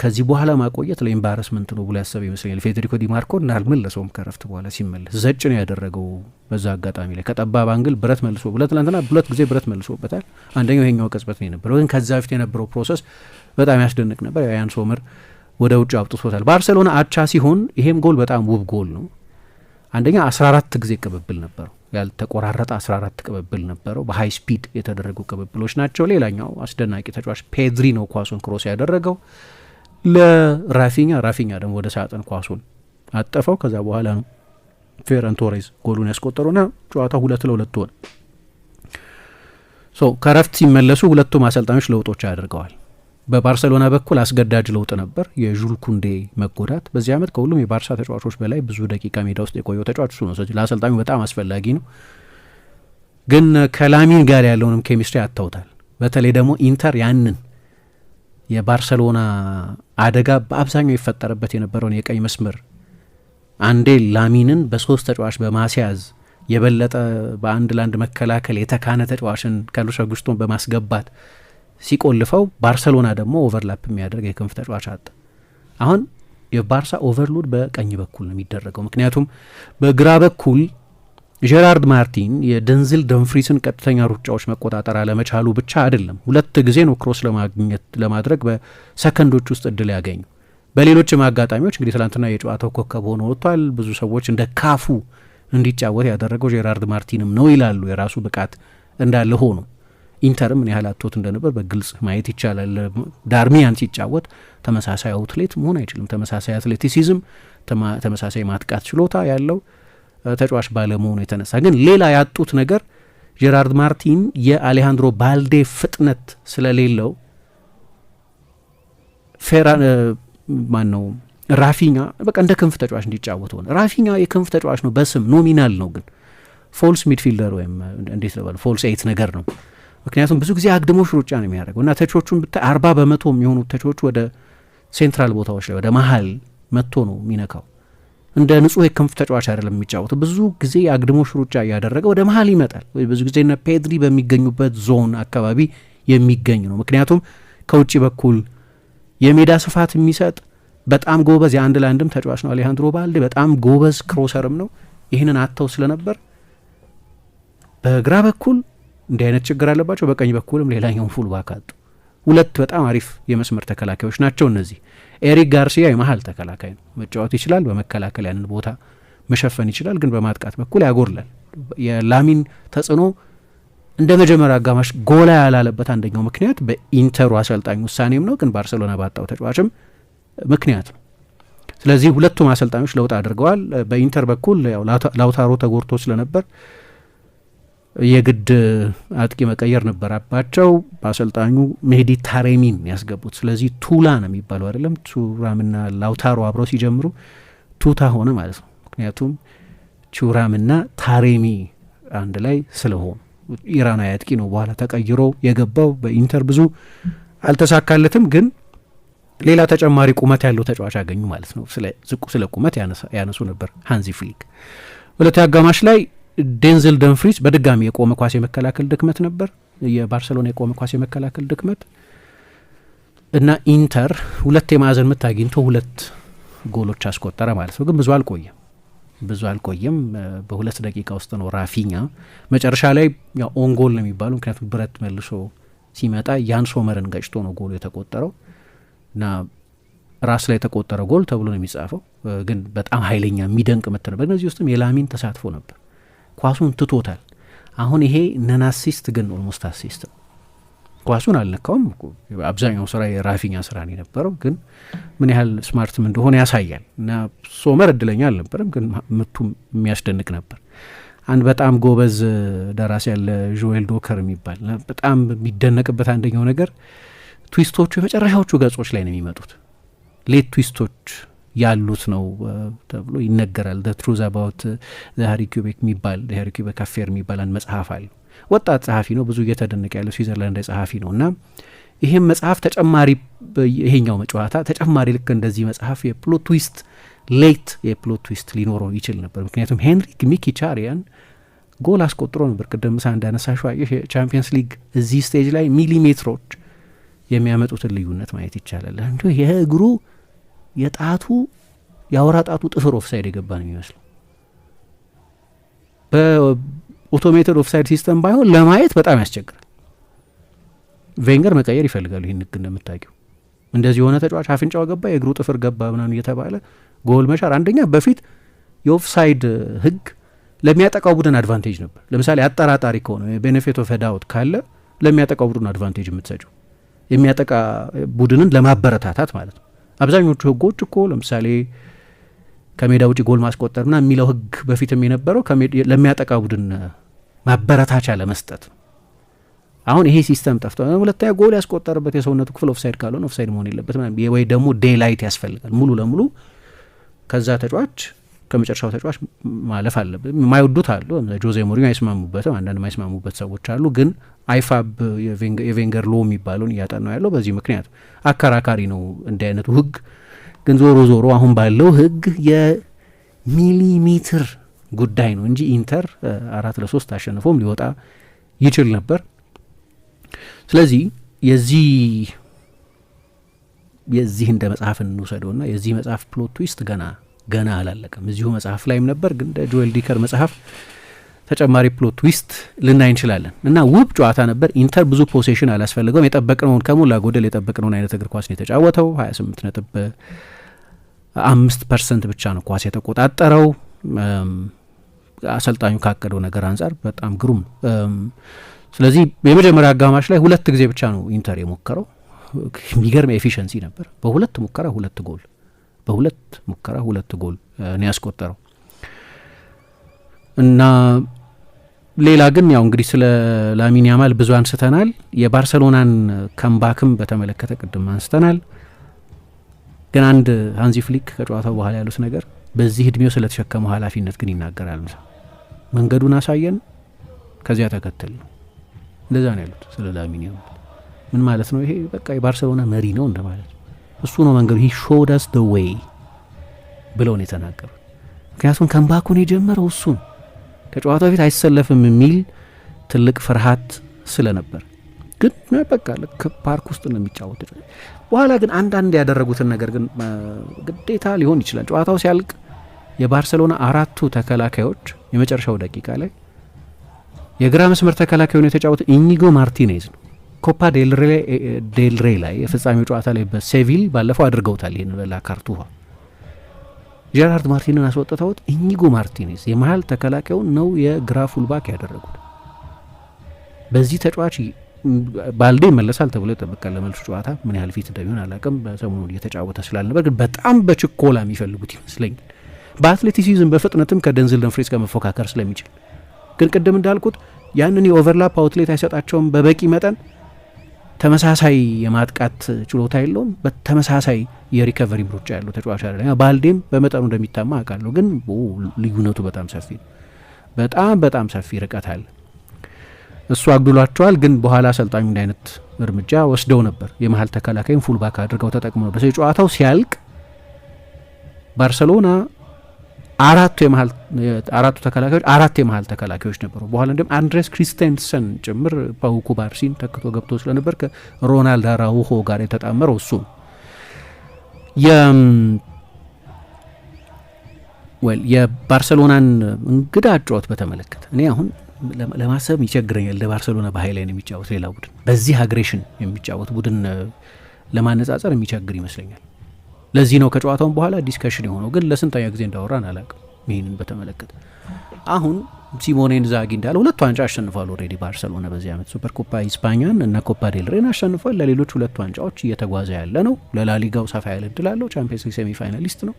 ከዚህ በኋላ ማቆየት ለኤምባረስመንት ነው ብሎ ያሰበ ይመስለኛል። ፌዴሪኮ ዲማርኮ አልመለሰውም ከረፍት በኋላ ሲመለስ ዘጭ ነው ያደረገው። በዛ አጋጣሚ ላይ ከጠባብ አንግል ብረት መልሶ ትናንትና 2 ጊዜ ብረት መልሶበታል። አንደኛው ይሄኛው ቅጽበት ነው የነበረው፣ ግን ከዛ በፊት የነበረው ፕሮሰስ በጣም ያስደንቅ ነበር። ያን ሶመር ወደ ውጭ አውጥቶታል። ባርሴሎና አቻ ሲሆን ይሄም ጎል በጣም ውብ ጎል ነው። አንደኛ 14 ጊዜ ቅብብል ነበረው፣ ያልተቆራረጠ 14 ቅብብል ነበረው። በሃይ ስፒድ የተደረጉ ቅብብሎች ናቸው። ሌላኛው አስደናቂ ተጫዋች ፔድሪ ነው ኳሱን ክሮስ ያደረገው ለራፊኛ ደግሞ ወደ ሳጥን ኳሱን አጠፈው። ከዛ በኋላ ነው ፌረን ቶሬዝ ጎሉን ያስቆጠሩና ጨዋታው 2-2 ሆነ። ከረፍት ሲመለሱ ሁለቱም አሰልጣኞች ለውጦች ያደርገዋል። በባርሴሎና በኩል አስገዳጅ ለውጥ ነበር፣ የዡል ኩንዴ መጎዳት። በዚህ ዓመት ከሁሉም የባርሳ ተጫዋቾች በላይ ብዙ ደቂቃ ሜዳ ውስጥ የቆየው ተጫዋች እሱ ነው። ስለዚህ ለአሰልጣኙ በጣም አስፈላጊ ነው። ግን ከላሚን ጋር ያለውንም ኬሚስትሪ አጥተውታል። በተለይ ደግሞ ኢንተር ያንን የባርሴሎና አደጋ በአብዛኛው ይፈጠርበት የነበረውን የቀኝ መስመር አንዴ ላሚንን በ3 ተጫዋች በማስያዝ የበለጠ በአንድ ለአንድ መከላከል የተካነ ተጫዋችን ካርሎስ አውጉስቶን በማስገባት ሲቆልፈው ባርሰሎና ደግሞ ኦቨርላፕ የሚያደርግ የክንፍ ተጫዋች አጣ። አሁን የባርሳ ኦቨርሎድ በቀኝ በኩል ነው የሚደረገው። ምክንያቱም በግራ በኩል ጄራርድ ማርቲን የደንዝል ደንፍሪስን ቀጥተኛ ሩጫዎች መቆጣጠር አለመቻሉ ብቻ አይደለም፣ 2 ጊዜ ነው ክሮስ ለማድረግ በሰከንዶች ውስጥ እድል ያገኙ። በሌሎችም አጋጣሚዎች እንግዲህ ትላንትና የጨዋታው ኮከብ ሆኖ ወጥቷል። ብዙ ሰዎች እንደ ካፉ እንዲጫወት ያደረገው ጄራርድ ማርቲንም ነው ይላሉ። የራሱ ብቃት እንዳለ ሆኖ ኢንተርም ምን ያህል አቶት እንደነበር በግልጽ ማየት ይቻላል። ዳርሚያን ሲጫወት ተመሳሳይ አውትሌት መሆን አይችልም። ተመሳሳይ አትሌቲሲዝም፣ ተመሳሳይ ማጥቃት ችሎታ ያለው ተጫዋች ባለመሆኑ የተነሳ ግን ሌላ ያጡት ነገር ጄራርድ ማርቲን የአሌሃንድሮ ባልዴ ፍጥነት ስለሌለው ራፊኛ በቃ እንደ ክንፍ ተጫዋች እንዲጫወት ሆነ። ራፊኛ የክንፍ ተጫዋች ነው በስም ኖሚናል ነው፣ ግን ፎልስ ሚድፊልደር ወይም እንዴት ነው ፎልስ 8 ነገር ነው። ምክንያቱም ብዙ ጊዜ አግድሞሽ ሩጫ ነው የሚያደርገው እና ተቾቹን ብታይ 40% የሚሆኑ ተቾቹ ወደ ሴንትራል ቦታዎች ላይ ወደ መሀል መጥቶ ነው የሚነካው። እንደ ንጹህ የክንፍ ተጫዋች አይደለም የሚጫወተው። ብዙ ጊዜ አግድሞሽ ሩጫ እያደረገ ወደ መሀል ይመጣል። ብዙ ጊዜ እነ ፔድሪ በሚገኙበት ዞን አካባቢ የሚገኝ ነው። ምክንያቱም ከውጭ በኩል የሜዳ ስፋት የሚሰጥ በጣም ጎበዝ የአንድ ለአንድም ተጫዋች ነው አሌሃንድሮ ባልዴ። በጣም ጎበዝ ክሮሰርም ነው። ይህንን አጥተው ስለነበር በግራ በኩል እንዲህ አይነት ችግር አለባቸው። በቀኝ በኩልም ሌላኛውን ፉል ባክ አጡ። ሁለት በጣም አሪፍ የመስመር ተከላካዮች ናቸው እነዚህ። ኤሪክ ጋርሲያ የመሀል ተከላካይ ነው፣ መጫወት ይችላል። በመከላከል ያንን ቦታ መሸፈን ይችላል፣ ግን በማጥቃት በኩል ያጎርላል። የላሚን ተጽዕኖ እንደ መጀመሪያ አጋማሽ ጎላ ያላለበት አንደኛው ምክንያት በኢንተሩ አሰልጣኝ ውሳኔም ነው፣ ግን ባርሴሎና ባጣው ተጫዋችም ምክንያት ነው። ስለዚህ ሁለቱም አሰልጣኞች ለውጥ አድርገዋል። በኢንተር በኩል ላውታሮ ተጎድቶ ስለነበር የግድ አጥቂ መቀየር ነበረባቸው። በአሰልጣኙ ሜህዲ ታሬሚን ያስገቡት። ስለዚህ ቱላ ነው የሚባለው አይደለም፣ ቱራምና ላውታሮ አብረው ሲጀምሩ ቱታ ሆነ ማለት ነው። ምክንያቱም ቱራምና ታሬሚ አንድ ላይ ስለሆኑ ኢራናዊ አጥቂ ነው በኋላ ተቀይሮ የገባው። በኢንተር ብዙ አልተሳካለትም፣ ግን ሌላ ተጨማሪ ቁመት ያለው ተጫዋች ያገኙ ማለት ነው። ስለ ቁመት ያነሱ ነበር ሃንዚ ፍሊክ። ሁለተኛ አጋማሽ ላይ ዴንዝል ደንፍሪስ በድጋሚ የቆመ ኳስ የመከላከል ድክመት ነበር፣ የባርሰሎና የቆመ ኳስ የመከላከል ድክመት እና ኢንተር ሁለት የማዕዘን ምት አግኝቶ ሁለት ጎሎች አስቆጠረ ማለት ነው። ግን ብዙ አልቆየም። በሁለት ደቂቃ ውስጥ ነው ራፊኛ መጨረሻ ላይ ኦን ጎል ነው የሚባለው፣ ምክንያቱም ብረት መልሶ ሲመጣ ያን ሶመርን ገጭቶ ነው ጎሉ የተቆጠረው እና ራስ ላይ የተቆጠረ ጎል ተብሎ ነው የሚጻፈው። ግን በጣም ኃይለኛ የሚደንቅ ምት ነበር። በእነዚህ ውስጥም የላሚን ተሳትፎ ነበር። ኳሱን ትቶታል። አሁን ይሄ ነን አሲስት ግን ኦልሞስት አሲስት ነው። ኳሱን አልነካውም። አብዛኛው ስራ የራፊኛ ስራ ነው የነበረው፣ ግን ምን ያህል ስማርትም እንደሆነ ያሳያል። እና ሶመር እድለኛ አልነበረም፣ ግን ምቱ የሚያስደንቅ ነበር። አንድ በጣም ጎበዝ ደራሲ ያለ ጆኤል ዶከር የሚባል በጣም የሚደነቅበት አንደኛው ነገር ትዊስቶቹ የመጨረሻዎቹ ገጾች ላይ ነው የሚመጡት። ሌት ትዊስቶች ያሉት ነው ተብሎ ይነገራል። ትሩዝ አባውት ሃሪ ኩቤክ የሚባል ሃሪ ኩቤክ አፌር የሚባል አንድ መጽሐፍ አለ። ወጣት ጸሐፊ ነው፣ ብዙ እየተደነቀ ያለው ስዊዘርላንድ ጸሐፊ ነው። እና ይህም መጽሐፍ ተጨማሪ ይሄኛው ጨዋታ ተጨማሪ ልክ እንደዚህ መጽሐፍ የፕሎት ትዊስት ሌት የፕሎት ትዊስት ሊኖረው ይችል ነበር። ምክንያቱም ሄንሪክ ሚኪቻሪያን ጎል አስቆጥሮ ነበር። ቅድም ምሳ እንዳነሳሽው አየሽ፣ የቻምፒየንስ ሊግ እዚህ ስቴጅ ላይ ሚሊሜትሮች የሚያመጡትን ልዩነት ማየት ይቻላል። እንዲ የእግሩ የጣቱ የአውራ ጣቱ ጥፍር ኦፍሳይድ የገባ ነው የሚመስለው። በኦቶሜትድ ኦፍሳይድ ሲስተም ባይሆን ለማየት በጣም ያስቸግራል። ቬንገር መቀየር ይፈልጋሉ። ይህን ህግ እንደምታውቂው እንደዚህ የሆነ ተጫዋች አፍንጫው ገባ የእግሩ ጥፍር ገባ ምናምን እየተባለ ጎል መሻር፣ አንደኛ በፊት የኦፍሳይድ ህግ ለሚያጠቃው ቡድን አድቫንቴጅ ነበር። ለምሳሌ አጠራጣሪ ከሆነ ቤኔፊት ኦፍ ዳውት ካለ ለሚያጠቃው ቡድን አድቫንቴጅ የምትሰጪው የሚያጠቃ ቡድንን ለማበረታታት ማለት ነው። አብዛኞቹ ህጎች እኮ ለምሳሌ ከሜዳ ውጭ ጎል ማስቆጠር ምናምን የሚለው ህግ በፊትም የነበረው ለሚያጠቃ ቡድን ማበረታቻ ለመስጠት ነው። አሁን ይሄ ሲስተም ጠፍቶ ሁለተኛ ጎል ያስቆጠረበት የሰውነቱ ክፍል ኦፍሳይድ ካልሆነ ኦፍሳይድ መሆን የለበትም ወይ ደግሞ ዴይላይት ያስፈልጋል። ሙሉ ለሙሉ ከዛ ተጫዋች ከመጨረሻው ተጫዋች ማለፍ አለበት። የማይወዱት አሉ፣ ጆዜ ሞሪኞ አይስማሙበትም፣ አንዳንድ የማይስማሙበት ሰዎች አሉ። ግን አይፋብ የቬንገር ሎ የሚባለውን እያጠናው ያለው በዚህ ምክንያት አከራካሪ ነው እንዲህ አይነቱ ህግ። ግን ዞሮ ዞሮ አሁን ባለው ህግ የሚሊሜትር ጉዳይ ነው እንጂ ኢንተር 4-3 አሸንፎም ሊወጣ ይችል ነበር። ስለዚህ የዚህ እንደ መጽሐፍ እንውሰደውና የዚህ መጽሐፍ ፕሎት ትዊስት ገና አላለቀም። እዚሁ መጽሐፍ ላይም ነበር፣ ግን እንደ ጆኤል ዲከር መጽሐፍ ተጨማሪ ፕሎት ትዊስት ልናይ እንችላለን። እና ውብ ጨዋታ ነበር። ኢንተር ብዙ ፖሴሽን አላስፈልገውም። የጠበቅነውን ከሞላ ጎደል የጠበቅነውን አይነት እግር ኳስ ነው የተጫወተው። 28.5% ብቻ ነው ኳስ የተቆጣጠረው። አሰልጣኙ ካቀደው ነገር አንጻር በጣም ግሩም ነው። ስለዚህ የመጀመሪያ አጋማሽ ላይ 2 ጊዜ ብቻ ነው ኢንተር የሞከረው። የሚገርም ኤፊሽንሲ ነበር። በ2 ሙከራ 2 ጎል ነው ያስቆጠረው። እና ሌላ ግን ያው እንግዲህ ስለ ላሚን ያማል ብዙ አንስተናል። የባርሰሎናን ካምባክም በተመለከተ ቅድም አንስተናል። ግን አንድ ሃንዚ ፍሊክ ከጨዋታው በኋላ ያሉት ነገር በዚህ እድሜው ስለተሸከመው ኃላፊነት ግን ይናገራል። መንገዱን አሳየን፣ ከዚያ ተከተል ነው። እንደዛ ነው ያሉት ስለ ላሚን ያማል። ምን ማለት ነው ይሄ? በቃ የባርሰሎና መሪ ነው እንደማለት። እሱ ነው መንገዱ። ሂ ሾውድ አስ ዘ ዌይ ብለው ነው የተናገሩት። ምክንያቱም ካምባኩን የጀመረው እሱ ነው። ከጨዋታው በፊት አይሰለፍም የሚል ትልቅ ፍርሃት ስለነበር ግን በቃ ልክ ፓርክ ውስጥ ነው የሚጫወት። በኋላ ግን አንዳንድ ያደረጉትን ነገር ግን ግዴታ ሊሆን ይችላል። ጨዋታው ሲያልቅ የባርሰሎና 4ቱ ተከላካዮች የመጨረሻው ደቂቃ ላይ የግራ መስመር ተከላካዩን የተጫወተ ኢኒጎ ማርቲኔዝ ነው። ኮፓ ዴልሬ ላይ የፍጻሜው ጨዋታ ላይ በሴቪል ባለፈው አድርገውታል። ይህን በላካርቱዋ ጀራርድ ማርቲንን አስወጥተውት ኢኒጎ ማርቲኔዝ የመሀል ተከላካዩን ነው የግራ ፉልባክ ያደረጉት። በዚህ ተጫዋች ባልዴ ይመለሳል ተብሎ ይጠበቃል። ለመልሱ ጨዋታ ምን ያህል ፊት እንደሚሆን አላውቅም። በሰሞኑን እየተጫወተ ስላልነበር ግን በጣም በችኮላ የሚፈልጉት ይመስለኛል። በአትሌቲሲዝም በፍጥነትም ከደንዝል ደንፍሪስ ጋር መፎካከር ስለሚችል ግን ቅድም እንዳልኩት ያንን የኦቨርላፕ አውትሌት አይሰጣቸውም በበቂ መጠን። ተመሳሳይ የማጥቃት ችሎታ የለውም። በተመሳሳይ የሪከቨሪ ብሩጫ ያለው ተጫዋች አይደለም። ባልዴም በመጠኑ እንደሚታማ አውቃለሁ፣ ግን ልዩነቱ በጣም ሰፊ ነው። በጣም ሰፊ ርቀት አለ። እሱ አግድሏቸዋል። ግን በኋላ አሰልጣኙ እንደ አይነት እርምጃ ወስደው ነበር። የመሀል ተከላካይም ፉልባክ አድርገው ተጠቅመው ነበር። ጨዋታው ሲያልቅ ባርሰሎና አራቱ ተከላካዮች 4 የመሀል ተከላካዮች ነበሩ። በኋላ እንዲሁም አንድሬስ ክሪስቴንሰን ጭምር ፓው ኩባርሲን ተክቶ ገብቶ ስለነበር ከሮናልድ አራውሆ ጋር የተጣመረው እሱ የባርሰሎናን እንግዳ ጨዋታ በተመለከተ እኔ አሁን ለማሰብ ይቸግረኛል። ለባርሰሎና በሀይ ላይ ነው የሚጫወት ሌላ ቡድን በዚህ አግሬሽን የሚጫወት ቡድን ለማነጻጸር የሚቸግር ይመስለኛል። ለዚህ ነው ከጨዋታውን በኋላ ዲስከሽን የሆነው። ግን ለስንተኛ ጊዜ እንዳወራን አላውቅም ይህንን በተመለከተ። አሁን ሲሞኔ ኢንዛጊ እንዳለ 2 ዋንጫ አሸንፏል ኦልሬዲ ባርሰሎና በዚህ ዓመት ሱፐር ኮፓ ኢስፓኛን እና ኮፓ ዴል ሬን አሸንፏል። ለሌሎች 2 ዋንጫዎች እየተጓዘ ያለ ነው። ለላሊጋው ሰፋ ያለ እድል አለው። ቻምፒየንስ ሊግ ሴሚ ፋይናሊስት ነው።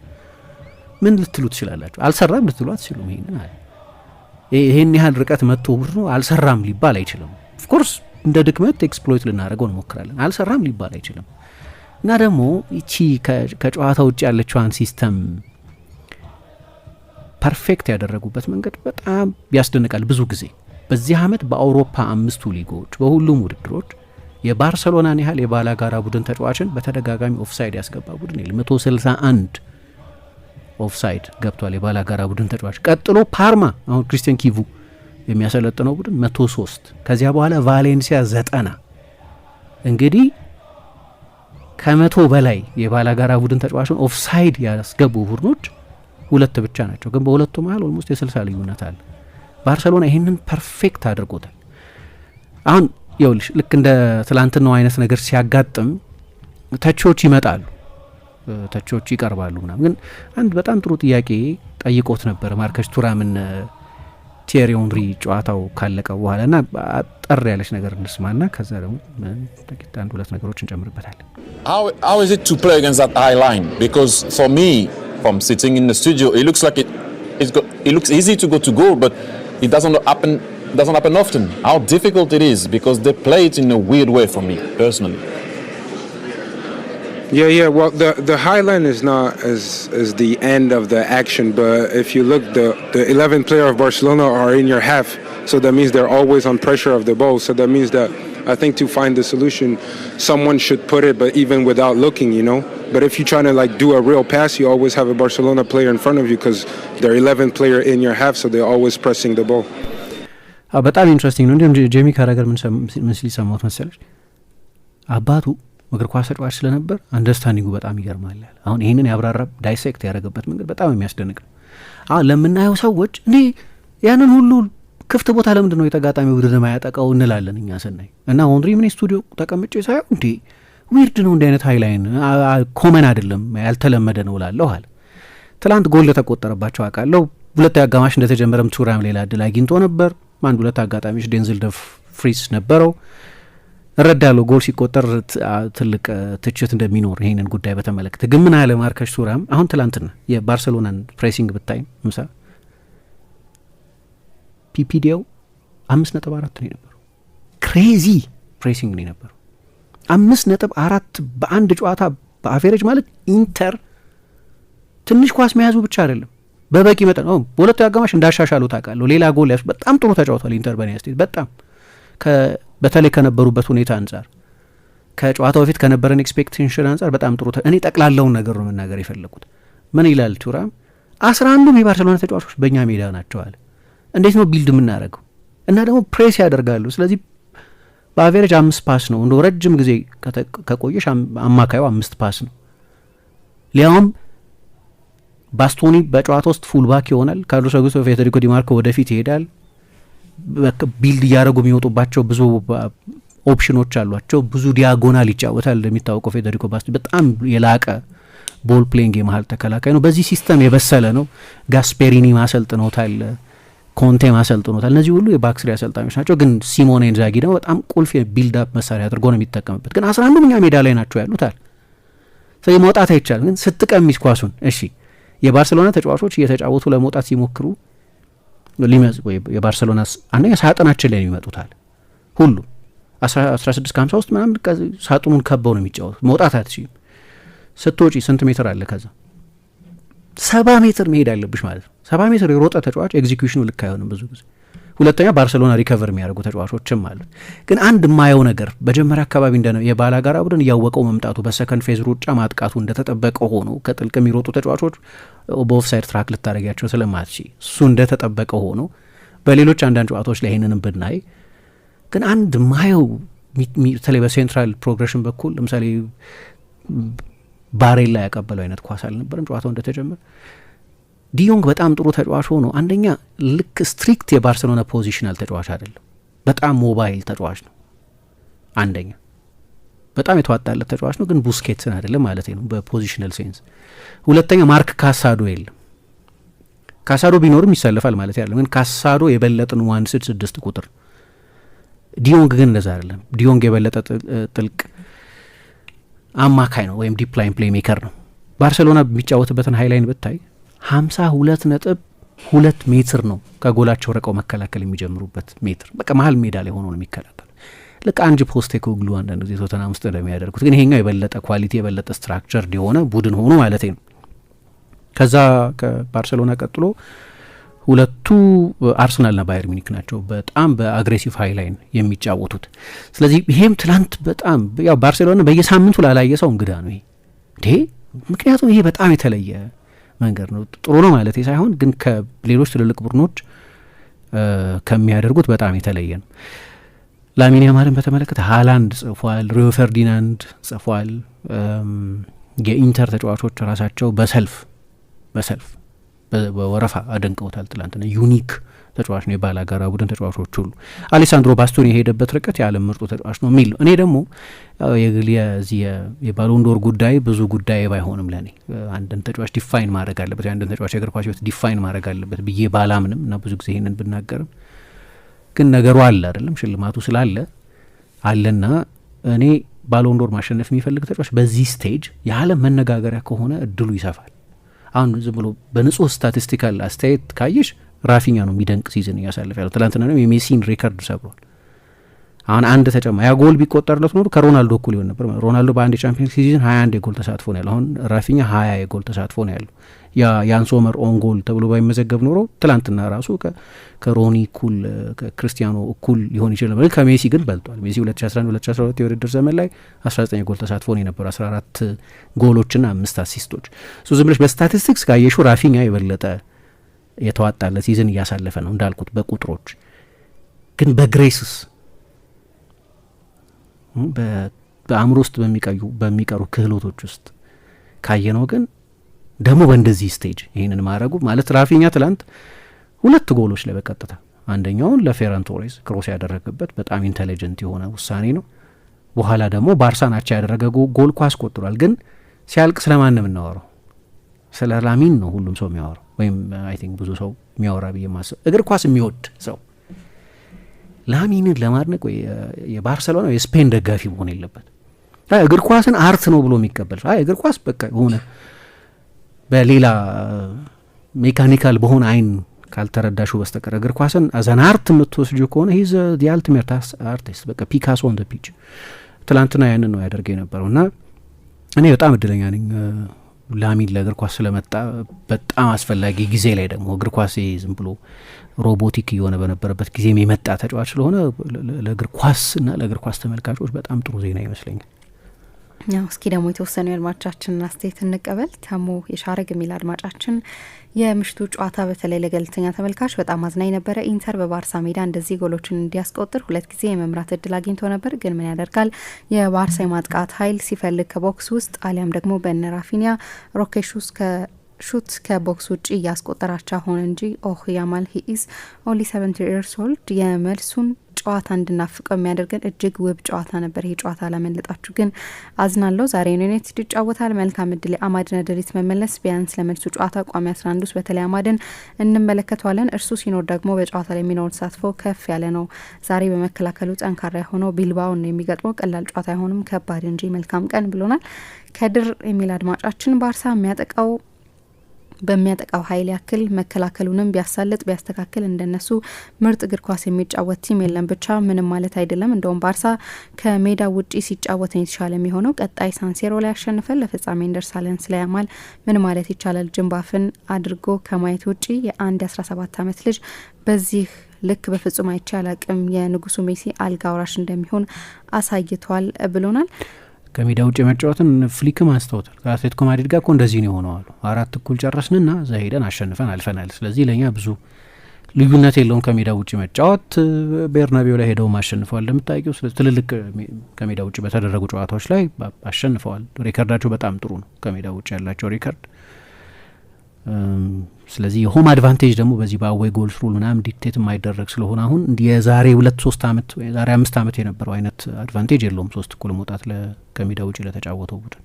ምን ልትሉ ትችላላችሁ? አልሰራም ልትሉ አትችሉም። ይህን ያህል ርቀት መጥቶ ቡድኑ አልሰራም ሊባል አይችልም። ኦፍኮርስ እንደ ድክመት ኤክስፕሎይት ልናደርገው እንሞክራለን። አልሰራም ሊባል አይችልም። እና ደግሞ ይቺ ከጨዋታ ውጭ ያለችዋን ሲስተም ፐርፌክት ያደረጉበት መንገድ በጣም ያስደንቃል። ብዙ ጊዜ በዚህ ዓመት በአውሮፓ 5ቱ ሊጎች በሁሉም ውድድሮች የባርሰሎናን ያህል የባላጋራ ቡድን ተጫዋችን በተደጋጋሚ ኦፍሳይድ ያስገባ ቡድን የለም። 161 ኦፍሳይድ ገብቷል የባላጋራ ቡድን ተጫዋች። ቀጥሎ ፓርማ አሁን ክሪስቲያን ኪቩ የሚያሰለጥነው ቡድን 103፣ ከዚያ በኋላ ቫሌንሲያ 90። እንግዲህ ከ100 በላይ የባላጋራ ቡድን ተጫዋችን ኦፍሳይድ ያስገቡ ቡድኖች 2 ብቻ ናቸው። ግን በሁለቱ መሀል ኦልሞስት የ60 ልዩነት አለ። ባርሰሎና ይህንን ፐርፌክት አድርጎታል። አሁን ይኸውልሽ ልክ እንደ ትላንትናው አይነት ነገር ሲያጋጥም ተቾች ይመጣሉ፣ ተቾች ይቀርባሉ ምናምን። ግን አንድ በጣም ጥሩ ጥያቄ ጠይቆት ነበር ማርከስ ቱራምን ቲየሪ ኦንሪ ጨዋታው ካለቀ በኋላ እና አጠር ያለች ነገር እንስማና ከዛ ደግሞ ጥቂት 1-2 ነገሮች እንጨምርበታለን። How is it to play against that high line? Because for me, from sitting in the studio, it looks like it looks easy to go to goal, but it doesn't happen often. How difficult it is, because they play it in a weird way for me personally. Yeah. Well, the high line is not as the end of the action, but if you look, the 11th player of Barcelona are in your half, so that means they're always on pressure of the ball. So that means that I think to find the solution, someone should put it, but even without looking, you know. But if you're trying to like do a real pass, you always have a Barcelona player in front of you because they're 11th player in your half, so they're always pressing the ball. በጣም ኢንትረስቲንግ ነው። እንዲሁም ጄሚ ካራገር ምን ሲል ሰማሁት መሰለሽ፣ አባቱ እግር ኳስ ተጫዋች ስለነበር አንደርስታንዲንጉ በጣም ይገርማል። አሁን ይህንን ያብራራ ዳይሴክት ያደረገበት መንገድ በጣም የሚያስደንቅ ነው። አሁን ለምናየው ሰዎች እኔ ያንን ሁሉ ክፍት ቦታ ለምንድን ነው የተጋጣሚ ቡድን ማያጠቃው እንላለን እኛ ስናይ እና ኦንሪ ምን ስቱዲዮ ተቀምጬ ሳይሆን እንዴ ዊርድ ነው እንዲህ አይነት ሃይላይን ኮመን አይደለም ያልተለመደ ነው እላለሁ አለ። ትላንት ጎል ለተቆጠረባቸው አውቃለሁ። 2 አጋማሽ እንደተጀመረም ቱራም ሌላ እድል አግኝቶ ነበር። 1-2 አጋጣሚዎች ዴንዝል ደ ፍሪስ ነበረው። እረዳለሁ ጎል ሲቆጠር ትልቅ ትችት እንደሚኖር ይሄንን ጉዳይ በተመለከተ። ግን ምን አለ ማርከስ ቱራም አሁን ትላንትና የባርሰሎናን ፕሬሲንግ ብታይ ምሳ ፒፒዲው 5.4 ነው የነበረው። ክሬዚ ፕሬሲንግ ነው የነበረው። 5.4 በአንድ ጨዋታ በአቬሬጅ ማለት ኢንተር ትንሽ ኳስ መያዙ ብቻ አይደለም በበቂ መጠን ነው። በሁለቱ አጋማሽ እንዳሻሻሉ ታውቃለሁ። ሌላ ጎል ያስ በጣም ጥሩ ተጫውቷል ኢንተር በኒያስቴት በጣም በተለይ ከነበሩበት ሁኔታ አንጻር ከጨዋታው በፊት ከነበረን ኤክስፔክቴሽን አንጻር በጣም ጥሩ እኔ ጠቅላላውን ነገር ነው መናገር የፈለኩት። ምን ይላል ቱራም 11ዱም የባርሰሎና ተጫዋቾች በእኛ ሜዳ ናቸው አለ። እንዴት ነው ቢልድ የምናደርገው? እና ደግሞ ፕሬስ ያደርጋሉ። ስለዚህ በአቬሬጅ 5 ፓስ ነው። እንደ ረጅም ጊዜ ከቆየሽ አማካዩ 5 ፓስ ነው። ሊያውም ባስቶኒ በጨዋታ ውስጥ ፉልባክ ይሆናል። ካርሎስ አውጉስቶ ፌዴሪኮ ዲማርኮ ወደፊት ይሄዳል። ቢልድ እያደረጉ የሚወጡባቸው ብዙ ኦፕሽኖች አሏቸው። ብዙ ዲያጎናል ይጫወታል። እንደሚታወቀው ፌዴሪኮ ባስቶኒ በጣም የላቀ ቦል ፕሌይንግ የመሀል ተከላካይ ነው። በዚህ ሲስተም የበሰለ ነው። ጋስፔሪኒ ማሰልጥኖታል፣ ኮንቴ ማሰልጥኖታል። እነዚህ ሁሉ የባክስሪ አሰልጣኞች ናቸው። ግን ሲሞኔ ኢንዛጊ ደግሞ በጣም ቁልፍ የቢልድ አፕ መሳሪያ አድርጎ ነው የሚጠቀምበት። ግን 11ኛ ሜዳ ላይ ናቸው ያሉታል። ስለዚህ መውጣት አይቻልም። ግን ስትቀሚስ ኳሱን እሺ፣ የባርሴሎና ተጫዋቾች እየተጫወቱ ለመውጣት ሲሞክሩ የባርሴሎና አንደኛ ሳጥናችን ላይ ነው ይመጡታል። ሁሉ 16 ከ50 ውስጥ ምናምን ሳጥኑን ከበው ነው የሚጫወቱ። መውጣት አትችይም። ስትወጪ ስንት ሜትር አለ? ከዛ 70 ሜትር መሄድ አለብሽ ማለት ነው። 70 ሜትር የሮጠ ተጫዋች ኤግዚኪዩሽኑ ልክ አይሆንም ብዙ ጊዜ። ሁለተኛ ባርሴሎና ሪከቨር የሚያደርጉ ተጫዋቾችም አሉት። ግን አንድ የማየው ነገር መጀመሪያ አካባቢ እንደነው የባላጋራ ቡድን እያወቀው መምጣቱ በሰከንድ ፌዝ ሩጫ ማጥቃቱ እንደተጠበቀ ሆኖ ከጥልቅ የሚሮጡ ተጫዋቾች በኦፍሳይድ ትራክ ልታደረጊያቸው ስለማትች እሱ እንደተጠበቀ ሆኖ በሌሎች አንዳንድ ጨዋታዎች ላይ ይህንንም ብናይ ግን አንድ ማየው በተለይ በሴንትራል ፕሮግሬሽን በኩል ለምሳሌ ባሬላ ያቀበለው አይነት ኳስ አልነበረም ጨዋታው እንደተጀመረ። ዲዮንግ በጣም ጥሩ ተጫዋች ሆኖ አንደኛ ልክ ስትሪክት የባርሴሎና ፖዚሽናል ተጫዋች አይደለም፣ በጣም ሞባይል ተጫዋች ነው። አንደኛ በጣም የተዋጣለት ተጫዋች ነው፣ ግን ቡስኬትስን አይደለም ማለት ነው በፖዚሽናል ሴንስ። ሁለተኛ ማርክ ካሳዶ የለም። ካሳዶ ቢኖርም ይሰለፋል ማለት ያለ፣ ግን ካሳዶ የበለጠን ዋንስድ 6 ቁጥር፣ ዲዮንግ ግን እንደዛ አይደለም። ዲዮንግ የበለጠ ጥልቅ አማካይ ነው ወይም ዲፕ ላይን ፕሌይ ሜከር ነው። ባርሴሎና የሚጫወትበትን ሀይላይን ብታይ 52.2 ሜትር ነው ከጎላቸው ረቀው መከላከል የሚጀምሩበት ሜትር። በቃ መሀል ሜዳ ላይ ሆኖ ነው የሚከላከሉ። ልክ አንጅ ፖስቴኮግሉ አንዳንድ ጊዜ ቶተንሃም ውስጥ እንደሚያደርጉት፣ ግን ይሄኛው የበለጠ ኳሊቲ የበለጠ ስትራክቸርድ የሆነ ቡድን ሆኖ ማለት ነው። ከዛ ከባርሴሎና ቀጥሎ ሁለቱ አርሰናልና ባየር ሚኒክ ናቸው በጣም በአግሬሲቭ ሀይላይን የሚጫወቱት። ስለዚህ ይሄም ትላንት በጣም ያው ባርሴሎና በየሳምንቱ ላላየ ሰው እንግዳ ነው ይሄ ምክንያቱም ይሄ በጣም የተለየ መንገድ ነው። ጥሩ ነው ማለት ሳይሆን ግን ከሌሎች ትልልቅ ቡድኖች ከሚያደርጉት በጣም የተለየ ነው። ላሚን ያማልን በተመለከተ ሃላንድ ጽፏል፣ ሪዮ ፈርዲናንድ ጽፏል። የኢንተር ተጫዋቾች ራሳቸው በሰልፍ በወረፋ አደንቀውታል። ትላንትና ዩኒክ ተጫዋች ነው የባላጋራ ቡድን ተጫዋቾች ሁሉ። አሌሳንድሮ ባስቶኒ የሄደበት ርቀት የዓለም ምርጡ ተጫዋች ነው የሚል እኔ ደግሞ የባሎንዶር ጉዳይ ብዙ ጉዳይ ባይሆንም ለእኔ አንድን ተጫዋች ዲፋይን ማድረግ አለበት፣ አንድን ተጫዋች የእግር ኳስ ሕይወት ዲፋይን ማድረግ አለበት ብዬ ባላምንም እና ብዙ ጊዜ ይህንን ብናገርም ግን ነገሩ አለ አይደለም፣ ሽልማቱ ስላለ አለና እኔ ባሎንዶር ማሸነፍ የሚፈልግ ተጫዋች በዚህ ስቴጅ የዓለም መነጋገሪያ ከሆነ እድሉ ይሰፋል። አሁን ዝም ብሎ በንጹህ ስታቲስቲካል አስተያየት ካየሽ ራፊኛ ነው የሚደንቅ ሲዝን እያሳለፈ ያለው። ትላንትና ነው የሜሲን ሪከርድ ሰብሯል። አሁን አንድ ተጨማ ያ ጎል ቢቆጠርለት ኖሮ ከሮናልዶ እኩል ይሆን ነበር። ሮናልዶ በአንድ የቻምፒየንስ ሲዝን 21 የጎል ተሳትፎ ነው ያለው። አሁን ራፊኛ 20 የጎል ተሳትፎ ነው ያለው። ያን ሶመር ኦን ጎል ተብሎ ባይመዘገብ ኖሮ ትላንትና ራሱ ከሮኒ እኩል ከክርስቲያኖ እኩል ሊሆን ይችላል ነበር። ከሜሲ ግን በልጧል። ሜሲ 2011-2012 የውድድር ዘመን ላይ 19 የጎል ተሳትፎ ነው የነበረው፣ 14 ጎሎችና 5 አሲስቶች። ዝም ብለሽ በስታቲስቲክስ ካየሹ ራፊኛ የበለጠ የተዋጣለት ሲዝን እያሳለፈ ነው እንዳልኩት በቁጥሮች። ግን በግሬስስ በአእምሮ ውስጥ በሚቀሩ ክህሎቶች ውስጥ ካየነው ግን ደግሞ በእንደዚህ ስቴጅ ይህንን ማድረጉ ማለት ራፊኛ ትላንት 2 ጎሎች ላይ በቀጥታ አንደኛውን ለፌረን ቶሬስ ክሮስ ያደረገበት በጣም ኢንቴሊጀንት የሆነ ውሳኔ ነው። በኋላ ደግሞ ባርሳን አቻ ያደረገ ጎል ኳስ ቆጥሯል። ግን ሲያልቅ ስለማን ነው የምናወራው? ስለ ላሚን ነው ሁሉም ሰው የሚያወራው፣ ወይም አይ ቲንክ ብዙ ሰው የሚያወራ ብዬ ማስብ እግር ኳስ የሚወድ ሰው ላሚንን ለማድነቅ ወይ የባርሰሎና የስፔን ደጋፊ መሆን የለበት። እግር ኳስን አርት ነው ብሎ የሚቀበል እግር ኳስ በቃ የሆነ በሌላ ሜካኒካል በሆነ አይን ካልተረዳሹ በስተቀር እግር ኳስን አዘን አርት የምትወስጁ ከሆነ ሂዝ ዲ አልቲሜት አርቲስት በቃ ፒካሶ ኦን ዘ ፒች። ትላንትና ያንን ነው ያደርገ የነበረው እና እኔ በጣም እድለኛ ነኝ ላሚን ለእግር ኳስ ስለመጣ። በጣም አስፈላጊ ጊዜ ላይ ደግሞ እግር ኳስ ዝም ብሎ ሮቦቲክ እየሆነ በነበረበት ጊዜ የመጣ ተጫዋች ስለሆነ ለእግር ኳስ እና ለእግር ኳስ ተመልካቾች በጣም ጥሩ ዜና ይመስለኛል። ያው እስኪ ደግሞ የተወሰኑ አድማጮቻችንን አስተያየት እንቀበል። ተሞ የሻረግ የሚል አድማጫችን የምሽቱ ጨዋታ በተለይ ለገለልተኛ ተመልካች በጣም አዝናኝ ነበረ። ኢንተር በባርሳ ሜዳ እንደዚህ ጎሎችን እንዲያስቆጥር 2 ጊዜ የመምራት እድል አግኝቶ ነበር፣ ግን ምን ያደርጋል የባርሳ የማጥቃት ኃይል ሲፈልግ ከቦክስ ውስጥ አሊያም ደግሞ በነ ራፊኒያ ሮኬሹስ ሹት ከቦክስ ውጭ እያስቆጠራቸው ሆነ እንጂ ያማል ሂ ኢዝ ኦንሊ 70 years old የመልሱን ጨዋታ እንድናፍቀው የሚያደርገን እጅግ ውብ ጨዋታ ነበር። ይሄ ጨዋታ ላመለጣችሁ ግን አዝናለሁ። ዛሬ ዩናይትድ ይጫወታል። መልካም እድል የአማድን ደሪት መመለስ ቢያንስ ለመልሱ ጨዋታ ቋሚ 11 ውስጥ በተለይ አማድን እንመለከተዋለን። እርሱ ሲኖር ደግሞ በጨዋታ ላይ የሚኖር ተሳትፎ ከፍ ያለ ነው። ዛሬ በመከላከሉ ጠንካራ የሆነው ቢልባውን ነው የሚገጥመው። ቀላል ጨዋታ አይሆንም፣ ከባድ እንጂ መልካም ቀን ብሎናል። ከድር የሚል አድማጫችን ባርሳ በሚያጠቃው ኃይል ያክል መከላከሉንም ቢያሳልጥ ቢያስተካክል እንደነሱ ምርጥ እግር ኳስ የሚጫወት ቲም የለም። ብቻ ምንም ማለት አይደለም። እንደውም ባርሳ ከሜዳ ውጪ ሲጫወት ነው የተሻለ የሚሆነው። ቀጣይ ሳንሴሮ ላይ ያሸንፈን ለፍጻሜ እንደርሳለን። ስለያማል ምን ማለት ይቻላል? ጅንባፍን አድርጎ ከማየት ውጪ የአንድ 17 ዓመት ልጅ በዚህ ልክ በፍጹም አይቻል አቅም የንጉሱ ሜሲ አልጋ ወራሽ እንደሚሆን አሳይቷል ብሎናል። ከሜዳ ውጭ የመጫወትን ፍሊክም አንስተውታል። ከአትሌቲኮ ማድሪድ ጋር እኮ እንደዚህ ነው የሆነው አሉ። 4 እኩል ጨረስንና እዛ ሄደን አሸንፈን አልፈናል። ስለዚህ ለእኛ ብዙ ልዩነት የለውም ከሜዳ ውጭ መጫወት። ቤርናቤው ላይ ሄደውም አሸንፈዋል እንደምታውቂው። ትልልቅ ከሜዳ ውጭ በተደረጉ ጨዋታዎች ላይ አሸንፈዋል። ሬከርዳቸው በጣም ጥሩ ነው ከሜዳ ውጭ ያላቸው ሬከርድ። ስለዚህ የሆም አድቫንቴጅ ደግሞ በዚህ በአዌይ ጎልስ ሩል ምናምን ዲክቴት የማይደረግ ስለሆነ አሁን የዛሬ 2-3 ዓመት የዛሬ 5 ዓመት የነበረው አይነት አድቫንቴጅ የለውም 3 እኩል መውጣት ከሜዳ ውጭ ለተጫወተው ቡድን።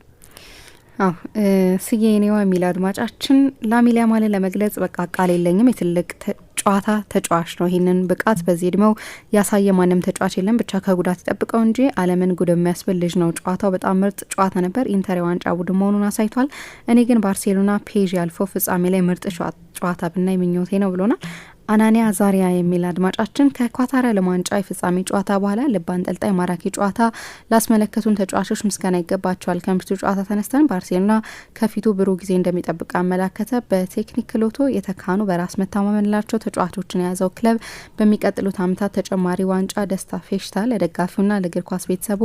ስዬ ኔዋ የሚል አድማጫችን ላሚን ያማልን ለመግለጽ በቃ ቃል የለኝም። የትልቅ ጨዋታ ተጫዋች ነው። ይህንን ብቃት በዚህ እድሜው ያሳየ ማንም ተጫዋች የለም። ብቻ ከጉዳት ይጠብቀው እንጂ ዓለምን ጉድ የሚያስብል ልጅ ነው። ጨዋታው በጣም ምርጥ ጨዋታ ነበር። ኢንተር የዋንጫ ቡድን መሆኑን አሳይቷል። እኔ ግን ባርሴሎና ፔዥ አልፎ ፍጻሜ ላይ ምርጥ ጨዋታ ብናይ ምኞቴ ነው ብሎናል። አናኒያ ዛሪያ የሚል አድማጫችን ከኳታር ዓለም ዋንጫ የፍጻሜ ጨዋታ በኋላ ልብ አንጠልጣይ ማራኪ ጨዋታ ላስመለከቱን ተጫዋቾች ምስጋና ይገባቸዋል። ከምሽቱ ጨዋታ ተነስተን ባርሴሎና ከፊቱ ብሩህ ጊዜ እንደሚጠብቅ አመላከተ። በቴክኒክ ክሎቶ የተካኑ በራስ መተማመን ያላቸው ተጫዋቾችን የያዘው ክለብ በሚቀጥሉት ዓመታት ተጨማሪ ዋንጫ፣ ደስታ፣ ፌሽታ ለደጋፊውና ለእግር ኳስ ቤተሰቡ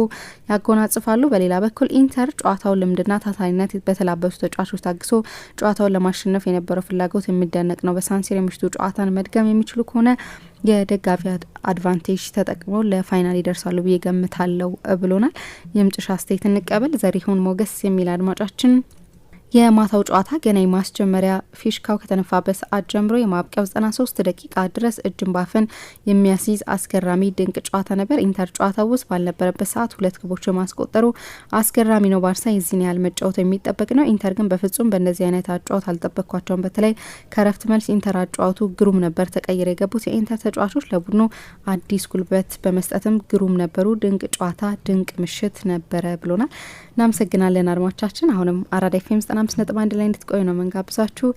ያጎናጽፋሉ። በሌላ በኩል ኢንተር ጨዋታውን ልምድና ታታሪነት በተላበሱ ተጫዋቾች ታግሶ ጨዋታውን ለማሸነፍ የነበረው ፍላጎት የሚደነቅ ነው። በሳንሲሮ የምሽቱ ጨዋታን መድገም የሚችሉ ከሆነ የደጋፊ አድቫንቴጅ ተጠቅመው ለፋይናል ይደርሳሉ ብዬ ገምታለሁ ብሎናል። የምጭሻ አስተያየት እንቀበል። ዘሪሁን ሞገስ የሚል አድማጫችን የማታው ጨዋታ ገና የማስጀመሪያ ፊሽካው ከተነፋበት ሰዓት ጀምሮ የማብቂያው 93 ደቂቃ ድረስ እጅን ባፍን የሚያስይዝ አስገራሚ ድንቅ ጨዋታ ነበር። ኢንተር ጨዋታ ውስጥ ባልነበረበት ሰዓት 2 ግቦች ማስቆጠሩ አስገራሚ ነው። ባርሳ የዚህን ያህል መጫወት የሚጠበቅ ነው። ኢንተር ግን በፍጹም በእንደዚህ አይነት አጫወት አልጠበቅኳቸውም። በተለይ ከረፍት መልስ ኢንተር አጫወቱ ግሩም ነበር። ተቀይረ የገቡት የኢንተር ተጫዋቾች ለቡድኑ አዲስ ጉልበት በመስጠትም ግሩም ነበሩ። ድንቅ ጨዋታ፣ ድንቅ ምሽት ነበረ ብሎናል። እናመሰግናለን አድማጮቻችን። አሁንም አራዳ ኤፍ ኤም 95.1 ላይ እንድትቆዩ ነው መንጋብዛችሁ።